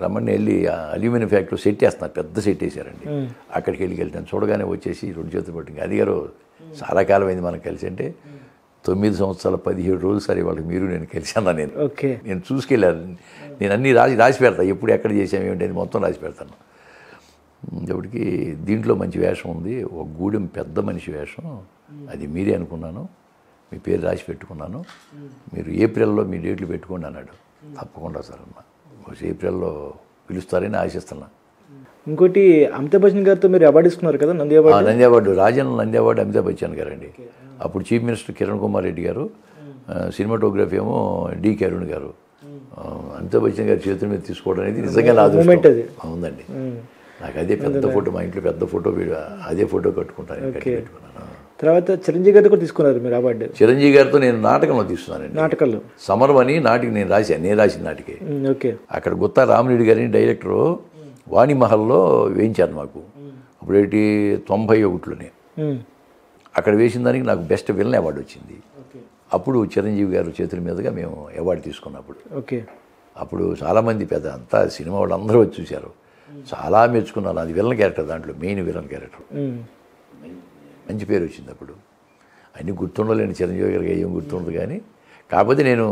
రమ్మని వెళ్ళి అల్యూమినియం ఫ్యాక్టరీ సెట్ వేస్తున్నారు, పెద్ద సెట్ వేసారండి. అక్కడికి వెళ్తాను, చూడగానే వచ్చేసి 2 చేతులు పట్టింది. అది గారు చాలా కాలం అయింది మనకు కలిసి అంటే. 9 సంవత్సరాల 17 రోజులు సరే వాళ్ళకి మీరు నేను కలిసాను. నేను చూసుకెళ్ళాను. నేను అన్నీ రాసి పెడతాను, ఎప్పుడు ఎక్కడ చేసాము ఏమిటి అని మొత్తం రాసి పెడతాను. ఇప్పటికి దీంట్లో మంచి వేషం ఉంది, ఒక గూడెం పెద్ద మనిషి వేషం, అది మీరే అనుకున్నాను, మీ పేరు రాసి పెట్టుకున్నాను, మీరు ఏప్రిల్లో మీ డేట్లు పెట్టుకోండి అన్నాడు. తప్పకుండా సార్ అన్న, ఏప్రిల్లో పిలుస్తారని ఆశిస్తున్నా. ఇంకోటి అమితాబ్ బచ్చన్ గారితో మీరు అవార్డు ఇస్తున్నారు కదా, నంది అవార్డు, రాజన్ నంది అవార్డు అమితాబ్ బచ్చన్ గారండి. అప్పుడు చీఫ్ మినిస్టర్ కిరణ్ కుమార్ రెడ్డి గారు, సినిమాటోగ్రఫీ ఏమో డి కిరణ్ గారు. అమితాబ్ బచ్చన్ గారి చేతుల మీద తీసుకోవడం అనేది నిజంగా నా అదృష్టం ఉందండి. నాకు అదే పెద్ద ఫోటో, మా ఇంట్లో పెద్ద ఫోటో, అదే ఫోటో కట్టుకుంటాను. తర్వాత చిరంజీవి గారితో కూడా తీసుకున్నారు మీరు అవార్డు. చిరంజీవి గారితో నేను నాటకంలో తీసుకున్నానండి. నాటకంలో సమరం అని నాటికి నేను రాసిన నాటికే. అక్కడ గుత్తా రామరెడ్డి గారిని డైరెక్టరు వాణిమహల్లో వేయించారు మాకు. అప్పుడు 91లోనే అక్కడ వేసిన దానికి నాకు బెస్ట్ విలన్ అవార్డు వచ్చింది. అప్పుడు చిరంజీవి గారు చేతుల మీదుగా మేము అవార్డు తీసుకున్నప్పుడు. అప్పుడు చాలామంది అంతా సినిమా వాళ్ళు అందరూ వచ్చి చూశారు, చాలా మెచ్చుకున్నారు. అది విలన్ క్యారెక్టర్, దాంట్లో మెయిన్ విలన్ క్యారెక్టర్. మంచి పేరు వచ్చింది. అప్పుడు అన్నీ గుర్తుండలేండి, చిరంజీవి గారికి ఏం గుర్తుండదు. కానీ కాకపోతే నేను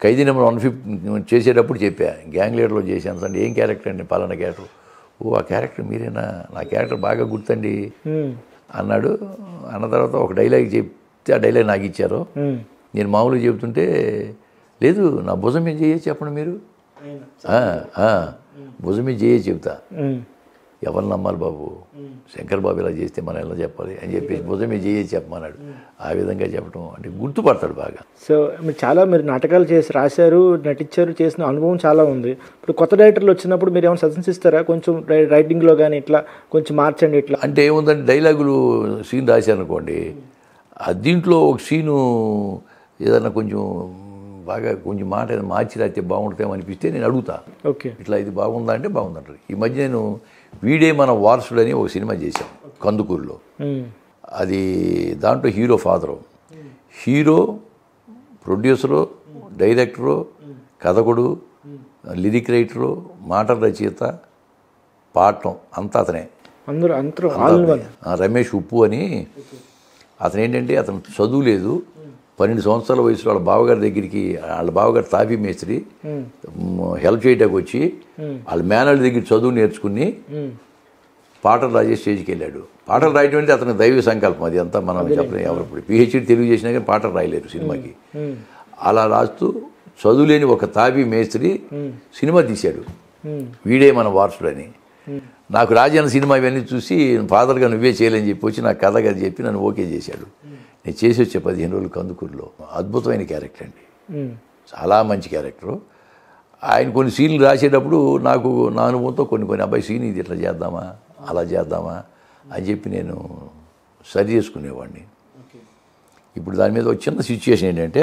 ఖైదీ నెంబర్ 150 చేసేటప్పుడు చెప్పా, గ్యాంగ్ లీడర్లో చేశాను అంటే ఏం క్యారెక్టర్ అండి, పలానా క్యారెక్టర్. ఓ ఆ క్యారెక్టర్ మీరేనా, నా క్యారెక్టర్ బాగా గుర్తండి అన్నాడు. అన్న తర్వాత ఒక డైలాగ్ చెప్తే ఆ డైలాగ్ నాకు ఇచ్చారు. నేను మామూలుగా చెబుతుంటే, లేదు నా భుజం మీద చేయొచ్చు చెప్పండి మీరు, భుజం మీద చేయొచ్చు చెబుతా, ఎవరు నమ్మాలి బాబు, శంకర్ బాబు ఇలా చేస్తే మనం ఎలా చెప్పాలి అని చెప్పేసి భుజం మీద చేయొచ్చు చెప్పమన్నాడు. ఆ విధంగా చెప్పడం అంటే గుర్తుపడతాడు బాగా. సో మీరు నాటకాలు రాశారు, నటించారు, చేసిన అనుభవం చాలా ఉంది. ఇప్పుడు కొత్త డైరెక్టర్లు వచ్చినప్పుడు మీరు ఏమైనా సజెషన్స్ ఇస్తారా, కొంచెం రైటింగ్లో కానీ ఇట్లా కొంచెం మార్చండి ఇట్లా అంటే? ఏముందంటే డైలాగులు సీన్ రాశారనుకోండి, దీంట్లో ఒక సీను ఏదన్నా కొంచెం బాగా కొంచెం మాట ఏదైనా మార్చి రాస్తే బాగుంటుందేమో అనిపిస్తే నేను అడుగుతా, ఇట్లా ఇది బాగుందా అంటే బాగుందంటారు. ఈ మధ్య నేను వీడే మన వారసుడు అని ఒక సినిమా చేశాం. కందుకూరులో. అది దాంట్లో hero father, hero, producer, director, కథకుడు, లిరిక్ రైటరు, మాటల రచయిత, పాడటం అంతా అతనే. రమేష్ ఉప్పు అని అతను ఏంటంటే అతను చదువు లేదు, 12 సంవత్సరాల వయసులో వాళ్ళ బావగారి దగ్గరికి, వాళ్ళ బావగారు తాపీ మేస్త్రి, హెల్ప్ చేయడానికి వచ్చి వాళ్ళ మేనల్డ్ దగ్గర చదువు నేర్చుకుని పాటలు రాసే స్టేజ్కి వెళ్ళాడు. పాటలు రాయటం అంటే అతని దైవ సంకల్పం, అది అంతా మనం చెప్పలేం. ఎవరు ఇప్పుడు పిహెచ్డీ తెలుగు చేసినా కానీ పాటలు రాయలేరు సినిమాకి. అలా రాస్తూ చదువులేని ఒక తాపీ మేస్త్రి సినిమా తీశాడు, వీడే మన వారసుడు అని. నాకు రాజన్న సినిమా ఇవన్నీ చూసి ఫాదర్గా నువ్వే చేయాలని చెప్పి వచ్చి నాకు కథ కదా చెప్పి నన్ను ఓకే చేశాడు. నేను చేసి వచ్చే 15 రోజులు కందుకూరులో. అద్భుతమైన క్యారెక్టర్ అండి, చాలా మంచి క్యారెక్టరు. ఆయన కొన్ని సీన్లు రాసేటప్పుడు నాకు నా అనుభవంతో కొన్ని అబ్బాయి సీన్ ఇది ఇట్లా చేద్దామా అలా చేద్దామా అని చెప్పి నేను సరి చేసుకునేవాడిని. ఇప్పుడు దాని మీద ఒక చిన్న సిచ్యుయేషన్ ఏంటంటే,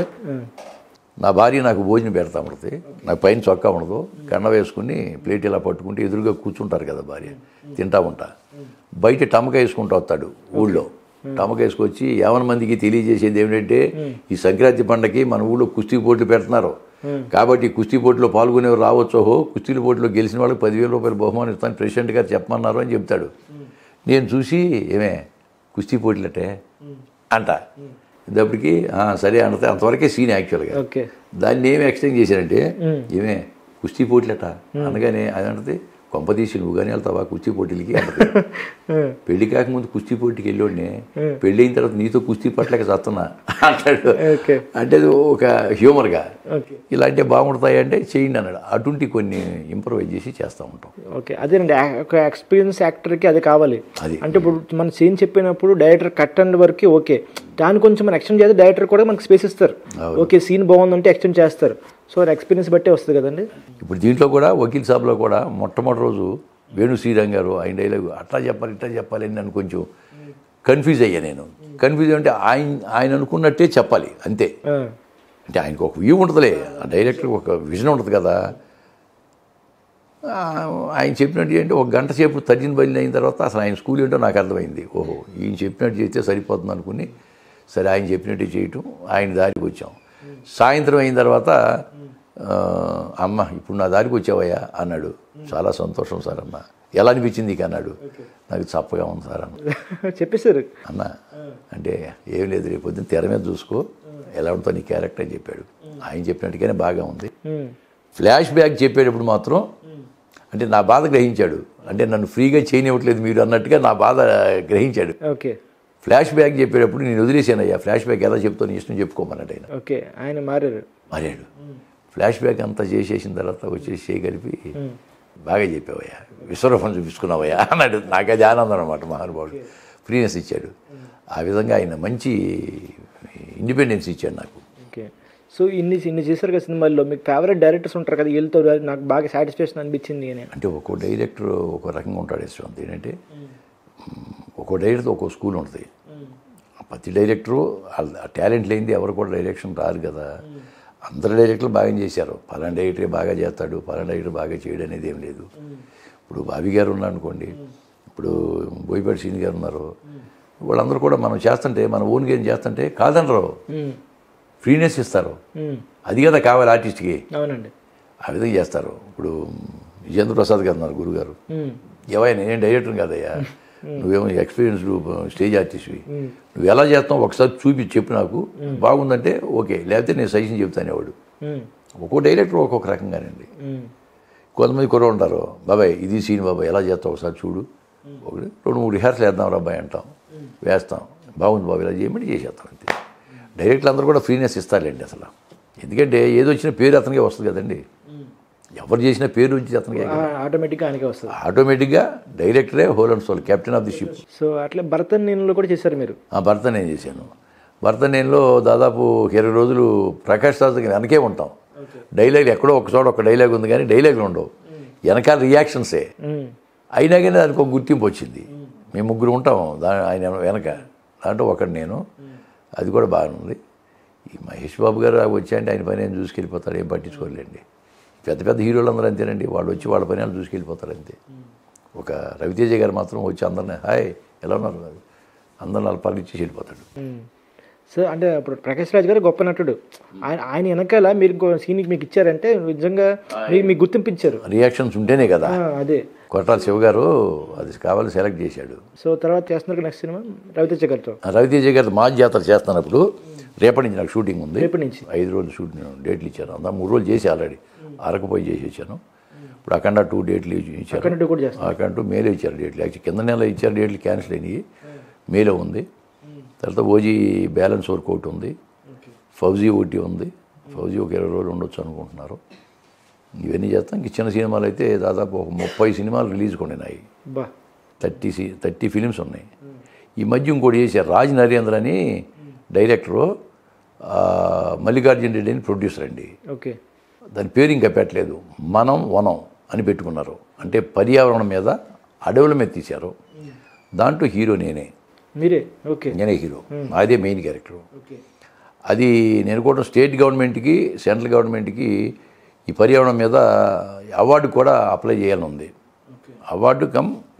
నా భార్య నాకు భోజనం పెడతా ఉంటుంది, నాకు పైన చొక్కా ఉండదు, కండ వేసుకుని ప్లేట్ ఇలా పట్టుకుంటే ఎదురుగా కూర్చుంటారు కదా భార్య, తింటా ఉంటా. బయట టమక వేసుకుంటూ వస్తాడు ఊళ్ళో. టమక వేసుకొచ్చి 50 మందికి తెలియజేసేది ఏమిటంటే, ఈ సంక్రాంతి పండగకి మన ఊళ్ళో కుస్తీ పోటీలు పెడుతున్నారు కాబట్టి కుస్తీ పోటీలో పాల్గొనేవారు రావచ్చోహో, కుస్తీల పోటీలో గెలిచిన వాళ్ళకి 10,000 రూపాయలు బహుమానం ఇస్తాను ప్రెసిడెంట్ గారు చెప్పమన్నారు అని చెప్తాడు. నేను చూసి ఏమే కుస్తీ పోటీలటే అంట. ఇప్పటికి సరే అంటే అంతవరకే సీన్ యాక్చువల్గా. దాన్ని ఏమి ఎక్స్టెండ్ చేశారంటే, ఏమే కుస్తీ పోటీలట అనగానే అది అంటే కొంపదీసి నువ్వు కానీ వెళ్తావా కుస్తీ పోటీలకి అంటే. పెళ్లి కాకముందు కుస్తీ పోటీకి వెళ్ళోడినే, పెళ్ళి అయిన తర్వాత నీతో కుస్తీ పట్టలేక చస్తున్నా అంటాడు. అంటే అది ఒక హ్యూమర్గా ఇలాంటి బాగుంటాయి అంటే చేయండి అన్నాడు. అటువంటి కొన్ని ఇంప్రూవైజ్ చేసి చేస్తూ ఉంటాం. ఓకే, అదేనండి ఒక ఎక్స్పీరియన్స్ యాక్టర్కి అది కావాలి. అది అంటే ఇప్పుడు మన సీన్ చెప్పినప్పుడు డైరెక్టర్ కట్ అండ్ వరకు ఓకే, దాన్ని కొంచెం మనం ఎక్స్టెండ్ చేస్తే డైరెక్టర్ కూడా మనకు స్పేస్ ఇస్తారు. ఓకే సీన్ బాగుందంటే ఎక్స్టెండ్ చేస్తారు. సో అది ఎక్స్పీరియన్స్ బట్టే వస్తుంది కదండి. ఇప్పుడు దీంట్లో కూడా వకీల్ సాబ్లో కూడా మొట్టమొదటి రోజు వేణు శ్రీరామ్ గారు ఆయన డైలాగ్ అట్లా చెప్పాలి ఇట్లా చెప్పాలి అని నన్ను కొంచెం కన్ఫ్యూజ్ అయ్యా. నేను కన్ఫ్యూజ్ అంటే ఆయన అనుకున్నట్టే చెప్పాలి అంతే. అంటే ఆయనకు ఒక వ్యూ ఉంటుందిలే, డైరెక్టర్ ఒక విజన్ ఉంటుంది కదా. ఆయన చెప్పినట్టు అంటే ఒక గంట సేపు తర్జన బయలు అయిన తర్వాత అసలు ఆయన స్కూల్ ఏంటో నాకు అర్థమైంది. ఓహో ఈయన చెప్పినట్టు చేస్తే సరిపోతుంది అనుకుని సరే ఆయన చెప్పినట్టు చేయటం, ఆయన దారికి వచ్చాం. సాయంత్రం అయిన తర్వాత అమ్మ ఇప్పుడు నా దారికి వచ్చావయ్యా అన్నాడు. చాలా సంతోషం సార్ అన్న. ఎలా అనిపించింది నీకు అన్నాడు. నాకు చప్పగా ఉంది సార్ అన్న. చెప్పేశారు అన్న అంటే ఏం లేదు, రేపు పొద్దున్న తెర మీద చూసుకో ఎలా ఉంటుందో నీ క్యారెక్టర్ అని చెప్పాడు. ఆయన చెప్పినట్టుగానే బాగా ఉంది. ఫ్లాష్ బ్యాక్ చెప్పేటప్పుడు మాత్రం అంటే నా బాధ గ్రహించాడు. అంటే నన్ను ఫ్రీగా చేయనివ్వట్లేదు మీరు అన్నట్టుగా నా బాధ గ్రహించాడు. ఓకే, ఫ్లాష్ బ్యాక్ చెప్పేటప్పుడు నేను వదిలేసానయ్యా, ఫ్లాష్ బ్యాక్ ఎలా చెప్తాను నీ ఇష్టం చెప్పుకోమన్నాడు ఆయన. ఓకే, ఆయన మారాడు. ఫ్లాష్ బ్యాక్ అంతా చేసేసిన తర్వాత వచ్చేసి చేయగలిపి బాగా చెప్పావయ్యా, విశ్వరూపం చూపించుకున్నావయ్యా అన్నాడు. నాకు అది ఆనందం అనమాట. మహానుభావుడు ఫ్రీనెస్ ఇచ్చాడు. ఆ విధంగా ఆయన మంచి ఇండిపెండెన్స్ ఇచ్చాడు నాకు. ఓకే, సో ఇన్ని చేశారు కదా సినిమాల్లో, మీకు ఫేవరెట్ డైరెక్టర్స్ ఉంటారు కదా, వీళ్ళతో నాకు బాగా సాటిస్ఫాక్షన్ అనిపించింది అని. అంటే ఒక్కో డైరెక్టర్ ఒక రకంగా ఉంటాడు. యశ్వంత్ ఏంటంటే ఒక్కో డైరెక్టర్ ఒక్కో స్కూల్ ఉంటుంది. ప్రతి డైరెక్టరు టాలెంట్ లేనిది ఎవరు కూడా డైరెక్షన్ రారు కదా. అందరు డైరెక్టర్లు బాగా చేశారు. పలానా డైరెక్టర్ బాగా చేస్తాడు, పలానా డైరెక్టర్ బాగా చేయడం అనేది ఏం లేదు. ఇప్పుడు బాబీ గారు ఉన్నారు అనుకోండి, ఇప్పుడు బోయపాటి శ్రీని గారు ఉన్నారు, వాళ్ళందరూ కూడా మనం చేస్తుంటే మన ఓన్ గేమ్ చేస్తుంటే కాదనరు, ఫ్రీనెస్ ఇస్తారు. అది కదా కావాలి ఆర్టిస్ట్కి. అవునండి, ఆ విధంగా చేస్తారు. ఇప్పుడు విజేంద్ర ప్రసాద్ గారు ఉన్నారు, గురుగారు. ఎవరైనా నేను డైరెక్టర్ కాదయ్యా, నువ్వేమో ఎక్స్పీరియన్స్డ్ స్టేజ్ ఆర్టిస్ట్వి, నువ్వు ఎలా చేస్తావు ఒకసారి చూపించి చెప్పు నాకు, బాగుందంటే ఓకే, లేకపోతే నేను సజెషన్ చెప్తాను. వాడు ఒక్కో డైరెక్టర్ ఒక్కొక్క రకంగానండి. కొంతమంది కుర్ర ఉంటారు, బాబాయ్ ఇది సీన్ బాబాయ్ ఎలా చేస్తావు ఒకసారి చూడు, ఒకటి 2-3 రిహార్సల్ వేద్దాం రా అబ్బాయి అంటాం, వేస్తాం, బాగుంది బాబాయ్ ఇలా చేయమంటే చేసేస్తాం అంతే. డైరెక్టర్లు అందరూ కూడా ఫ్రీనెస్ ఇస్తారులేండి అసలు. ఎందుకంటే ఏదో వచ్చిన పేరు అతనికే వస్తుంది కదండి. ఎవరు చేసిన పేరు వచ్చి అతనికి ఆటోమేటిక్గా ఆయనకే వస్తుంది. ఆటోమేటిక్గా డైరెక్టరే whole and soul, captain of the ship. So అట్లా భరతనేనిలో కూడా చేశారు మీరు? భరతనేని చేశాను. భరతనేనిలో దాదాపు 20 రోజులు ప్రకాష్ రాజ్ దగ్గర వెనకే ఉంటాం. డైలాగ్ ఎక్కడో ఒకచోట ఒక డైలాగ్ ఉంది కానీ డైలాగులు ఉండవు, వెనకాల రియాక్షన్సే. అయినా కానీ దానికి ఒక గుర్తింపు వచ్చింది. మేము 3 ఉంటాం ఆయన వెనక, దాంట్లో ఒకటి నేను. అది కూడా బాగుంది. ఈ మహేష్ బాబు గారు వచ్చాయంటే ఆయన పని ఆయన చూసుకెళ్ళిపోతారు, ఏం పట్టించుకోలేండి. పెద్ద పెద్ద హీరోలు అందరూ అంతేనండి, వాళ్ళు వచ్చి వాళ్ళ పని వాళ్ళు చూసుకెళ్ళిపోతారు అంతే. ఒక రవితేజ గారు మాత్రం వచ్చి అందరినీ హాయ్ ఎలా ఉన్నారు కాదు, అందరూ వాళ్ళు పలిచ్చేసి వెళ్ళిపోతాడు. సో అంటే ఇప్పుడు ప్రకాష్ రాజ్ గారు గొప్ప నటుడు, ఆయన వెనకాల మీరు ఇంకో సీన్ మీకు ఇచ్చారంటే నిజంగా మీకు గుర్తింపించారు. రియాక్షన్స్ ఉంటేనే కదా. అదే కొట్టాల శివ గారు అది కావాలి సెలెక్ట్ చేశాడు. సో తర్వాత చేస్తున్నారు నెక్స్ట్ సినిమా రవితేజ గారితో. రవితేజ గారితో మా జాతర చేస్తున్నప్పుడు రేపటి నుంచి నాకు షూటింగ్ ఉంది. రేపటి నుంచి 5 రోజులు షూటింగ్ డేట్లు ఇచ్చాను. అంతా 3 రోజులు చేసి ఆల్రెడీ అరకు పోయి చేసి వచ్చాను. ఇప్పుడు అఖండ 2 డేట్లు ఇచ్చారు. అఖండ 2 మేలో ఇచ్చారు డేట్లు. యాక్చువల్లీ కింద నెల ఇచ్చారు డేట్లు, క్యాన్సిల్ అయినాయి. మేలో ఉంది. తర్వాత ఓజీ బ్యాలెన్స్ వర్క్ ఒకటి ఉంది, ఫౌజీ ఒకటి ఉంది. ఫౌజీ ఒక 20 రోజులు ఉండొచ్చు అనుకుంటున్నారు. ఇవన్నీ చేస్తాం. ఇంక చిన్న సినిమాలు అయితే దాదాపు ఒక 30 సినిమాలు రిలీజ్ కొనినాయి. 30 ఫిలిమ్స్ ఉన్నాయి. ఈ మధ్య ఇంకోటి చేశారు, రాజ్ నరేంద్ర అని డైరెక్టరు, మల్లికార్జున రెడ్డి అని ప్రొడ్యూసర్ అండి. ఓకే, దాని పేరు ఇంకా పెట్టలేదు, మనం వనం అని పెట్టుకున్నారు. అంటే పర్యావరణం మీద, అడవుల మీద తీశారు. దాంట్లో హీరో నేనే. మీరే? ఓకే, నేనే హీరో, అదే మెయిన్ క్యారెక్టరు. అది నేను కూడా స్టేట్ గవర్నమెంట్కి, సెంట్రల్ గవర్నమెంట్కి ఈ పర్యావరణం మీద అవార్డు కూడా అప్లై చేయాలని ఉంది. అవార్డు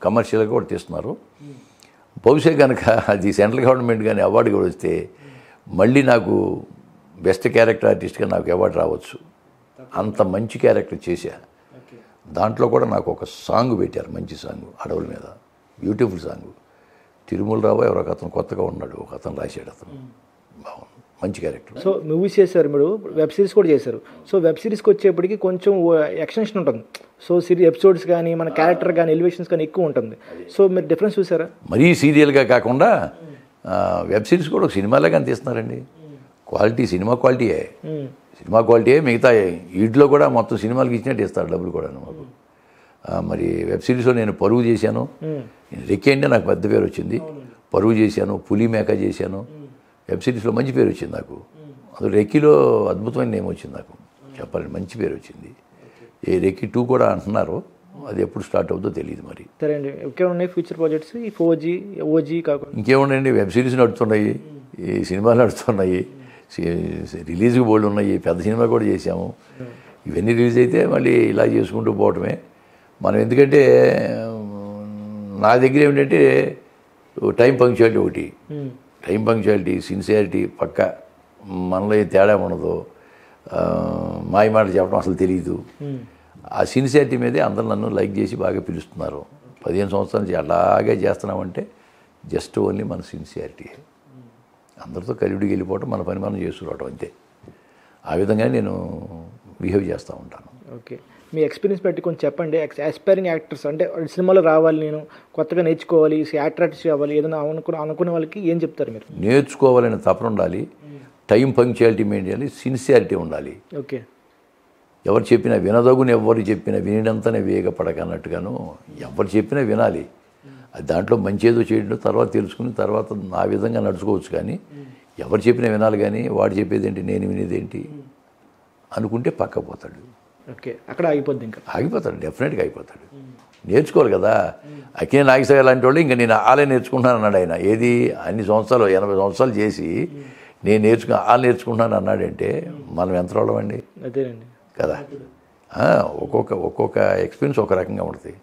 కమర్షియల్గా కూడా తీస్తున్నారు. బహుశా కనుక అది సెంట్రల్ గవర్నమెంట్ కానీ అవార్డు కూడా వస్తే మళ్ళీ నాకు బెస్ట్ క్యారెక్టర్ ఆర్టిస్ట్గా నాకు అవార్డు రావచ్చు. అంత మంచి క్యారెక్టర్ చేశా. దాంట్లో కూడా నాకు ఒక సాంగ్ పెట్టారు, మంచి సాంగ్, అడవుల మీద, బ్యూటిఫుల్ సాంగ్. తిరుమల రావు ఎవరో అతను కొత్తగా ఉన్నాడు, ఒక అతను రాశాడు, అతను బాగుంది, మంచి క్యారెక్టర్. సో మూవీస్ చేశారు మీరు, వెబ్ సిరీస్ కూడా చేశారు. సో వెబ్ సిరీస్కి వచ్చేప్పటికి కొంచెం ఎక్స్టెన్షన్ ఉంటుంది. సో ఎపిసోడ్స్ కానీ మన క్యారెక్టర్ కానీ ఎలివేషన్స్ కానీ ఎక్కువ ఉంటుంది. సో మీరు డిఫరెన్స్ చూసారా? మరీ సీరియల్గా కాకుండా వెబ్ సిరీస్ కూడా ఒక సినిమాలాగా తీస్తున్నారండి. క్వాలిటీ, సినిమా క్వాలిటీయే, సినిమా క్వాలిటీయే. మిగతా వీటిలో కూడా మొత్తం సినిమాలకి ఇచ్చినట్టు ఇస్తారు డబ్బులు కూడా మాకు. మరి వెబ్ సిరీస్లో నేను పరుగు చేశాను, రెక్కి అంటే నాకు పెద్ద పేరు వచ్చింది. పరుగు చేశాను, పులి మేక చేశాను. వెబ్ సిరీస్లో మంచి పేరు వచ్చింది నాకు. అందులో రెక్కిలో అద్భుతమైన నేమ్ వచ్చింది నాకు, చెప్పాలంటే మంచి పేరు వచ్చింది. ఈ రెక్కి 2 కూడా అంటున్నారు, అది ఎప్పుడు స్టార్ట్ అవుతుందో తెలియదు మరి. సరే అండి, ఇంకేమైనా ఉన్నాయి ఫ్యూచర్ ప్రాజెక్ట్స్? ఈ 4G OG కాకుండా ఇంకేమున్నాయండి? వెబ్ సిరీస్ నడుస్తున్నాయి, ఈ సినిమాలు నడుస్తున్నాయి, రిలీజ్కి బోల్డ్ ఉన్నాయి, పెద్ద సినిమా కూడా చేశాము. ఇవన్నీ రిలీజ్ అయితే మళ్ళీ ఇలా చేసుకుంటూ పోవటమే మనం. ఎందుకంటే నా దగ్గర ఏమిటంటే టైం పంక్చువాలిటీ ఒకటి, టైం పంక్చువాలిటీ, సిన్సియారిటీ పక్క, మనలో తేడా ఉండదు. మాయ మాట చెప్పడం అసలు తెలియదు. ఆ సిన్సియారిటీ మీదే అందరూ నన్ను లైక్ చేసి బాగా పిలుస్తున్నారు. 15 సంవత్సరాల నుంచి అలాగే చేస్తున్నామంటే జస్ట్ ఓన్లీ మన సిన్సియారిటీ. అందరితో కలివిడికి వెళ్ళిపోవటం, మన పని మనం చేసుకురావడం అంతే. ఆ విధంగా నేను బిహేవ్ చేస్తూ ఉంటాను. ఓకే, మీ ఎక్స్పీరియన్స్ బట్టి కొంచెం చెప్పండి. ఆస్పైరింగ్ యాక్టర్స్ అంటే సినిమాలో రావాలి, నేను కొత్తగా నేర్చుకోవాలి, యాక్టర్ ఆర్టిస్ట్ కావాలి, ఏదైనా అనుకునే వాళ్ళకి ఏం చెప్తారు మీరు? నేర్చుకోవాలని తపన ఉండాలి, టైం పంక్చువాలిటీ మెయింటైన్ చేయాలి, సిన్సియారిటీ ఉండాలి. ఓకే, ఎవరు చెప్పినా వినదగుని, ఎవరు చెప్పినా వినినంతనే వేగపడక అన్నట్టుగాను ఎవరు చెప్పినా వినాలి. అది దాంట్లో మంచి ఏదో చేయడం తర్వాత తెలుసుకుని తర్వాత ఆ విధంగా నడుచుకోవచ్చు. కానీ ఎవరు చెప్పినా వినాలి, కానీ వాడు చెప్పేది ఏంటి, నేను వినేది ఏంటి అనుకుంటే పక్కపోతాడు. ఓకే, అక్కడ ఆగిపోద్ది, ఇంకా ఆగిపోతాడు, డెఫినెట్గా ఆగిపోతాడు. నేర్చుకోవాలి కదా. అక్కినే నాగేశ్వర లాంటి వాళ్ళు ఇంకా నేను ఆలే నేర్చుకుంటున్నాను అన్నాడు ఆయన. ఏది అన్ని సంవత్సరాలు 80 సంవత్సరాలు చేసి నేను నేర్చుకుంటున్నాను అన్నాడంటే మనం ఎంత రోడమండి. అదేనండి కదా. ఒక్కొక్క ఎక్స్పీరియన్స్ ఒక రకంగా ఉంటుంది.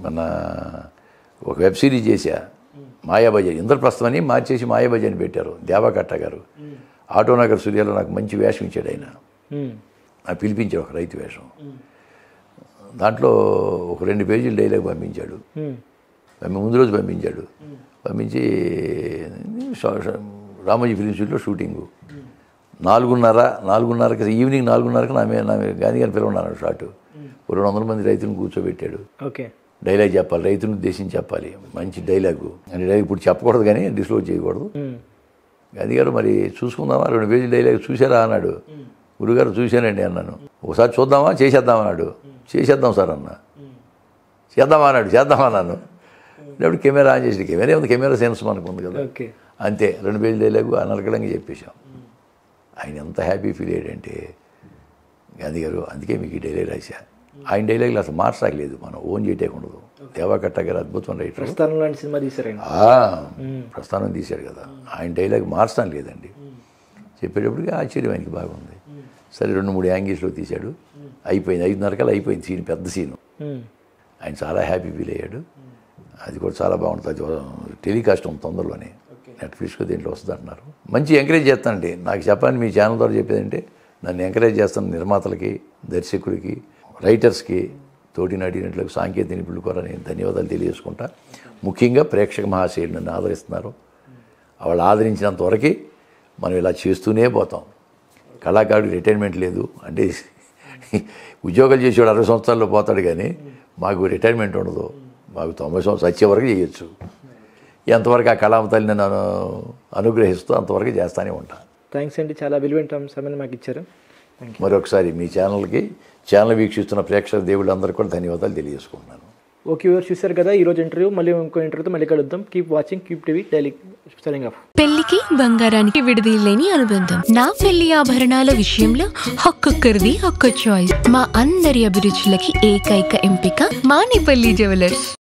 మన ఒక వెబ్ సిరీస్ చేశా, మాయాబజార్, ఇంద్రప్రస్థం అని మార్చేసి మాయాబజార్ అని పెట్టారు. దేవాకట్ట గారు ఆటోనగర్ సూర్యాలో నాకు మంచి వేషం ఇచ్చాడు ఆయన. నాకు పిలిపించాడు ఒక రైతు వేషం. దాంట్లో ఒక 2 పేజీలు డైలాగ్ పంపించాడు. ముందు రోజు పంపించి రామోజీ ఫిలిం సిటీలో షూటింగు 4:30 ఈవినింగ్ 4:30కి నా గాంధీ గారిని పిలవన్నాడు. షాటు 200 మంది రైతులను కూర్చోబెట్టాడు. ఓకే, డైలాగ్ చెప్పాలి, రైతులను ఉద్దేశించి చెప్పాలి, మంచి డైలాగు. అని డైలాగ్ ఇప్పుడు చెప్పకూడదు, కానీ డిస్క్లోజ్ చేయకూడదు. గాంధీ గారు మరి చూసుకుందామా, 2 పేజీల డైలాగ్ చూసారా అన్నాడు. గురుగారు చూశానండి అన్నాను. ఒకసారి చూద్దామా, చేసేద్దాం అన్నాడు. చేసేద్దాం సార్ అన్న. చేద్దామా అన్నాడు. చేద్దామన్నాను. అప్పుడు కెమెరా ఆన్ చేసి, కెమెరా ఉంది, కెమెరా సెన్స్ మనకు ఉంది కదా, అంతే 2 పేజీల డైలాగు అనర్గళంగా చెప్పేశాం. ఆయన ఎంత హ్యాపీ ఫీల్ అయ్యాడంటే గాంధీ గారు, అందుకే మీకు ఈ డైలాగ్ రాశా. ఆయన డైలాగులు అసలు మార్చలేదు, మనం ఓన్ చేయటం ఉండదు. దేవాకట్ట గారు అద్భుతం రైటర్, ప్రస్థానం తీశాడు కదా, ఆయన డైలాగ్ మార్చడం లేదండి. చెప్పేటప్పటికి ఆశ్చర్యం ఆయనకి బాగుంది. సరే 2-3 యాంగిల్స్లో తీశాడు, అయిపోయింది. 5:30 కల్లా అయిపోయింది సీన్, పెద్ద సీను. ఆయన చాలా హ్యాపీ ఫీల్ అయ్యాడు. అది కూడా చాలా బాగుంటుంది. అది టెలికాస్ట్ ఉంది తొందరలోనే, నెట్ఫ్లిక్స్లో దీంట్లో వస్తుంది అంటున్నారు. మంచి ఎంకరేజ్ చేస్తానండి. నాకు చెప్పాలని మీ ఛానల్ ద్వారా చెప్పేదంటే, నన్ను ఎంకరేజ్ చేస్తాను నిర్మాతలకి, దర్శకులకి, రైటర్స్కి, తోటి నటీనటులకు, సాంకేతిక నిపుణులు కూడా నేను ధన్యవాదాలు తెలియజేసుకుంటా. ముఖ్యంగా ప్రేక్షక మహాశయులు నన్ను ఆదరిస్తున్నారు. వాళ్ళు ఆదరించినంత వరకు మనం ఇలా చేస్తూనే పోతాం. కళాకారుడికి రిటైర్మెంట్ లేదు. అంటే ఉద్యోగాలు చేసేవాడు 60 సంవత్సరాల్లో పోతాడు, కానీ మాకు రిటైర్మెంట్ ఉండదు. మాకు 90 సంవత్సరాలు వచ్చే వరకు చేయొచ్చు. ఎంతవరకు ఆ కళామతల్ని నన్ను అనుగ్రహిస్తూ అంతవరకు చేస్తూనే ఉంటాను. థ్యాంక్స్ అండి, చాలా విలువైన సమయం మాకు ఇచ్చారు. మరొకసారి మీ ఛానల్ వీక్షిస్తున్న ప్రేక్షక దేవుళ్ళందరికీ కూడా ధన్యవాదాలు తెలియజేసుకుంటున్నాను. ఓకే వ్యూవర్స్, చూశారు కదా ఈరోజు ఇంటర్వ్యూ. మళ్ళీ ఇంకో ఇంటర్వ్యూతో మళ్ళీ కలుద్దాం. Keep watching cube TV daily. Signing off. పెళ్లికి బంగారానికి విడదీయలేని అనుబంధం. నా పెళ్లి ఆభరణాల విషయంలో ఒక్కొక్కరిది ఒక్కో చాయిస్. మా అందరి అభిరుచులకి ఏకైక ఎంపిక మానిపల్లి జ్యువెలర్స్.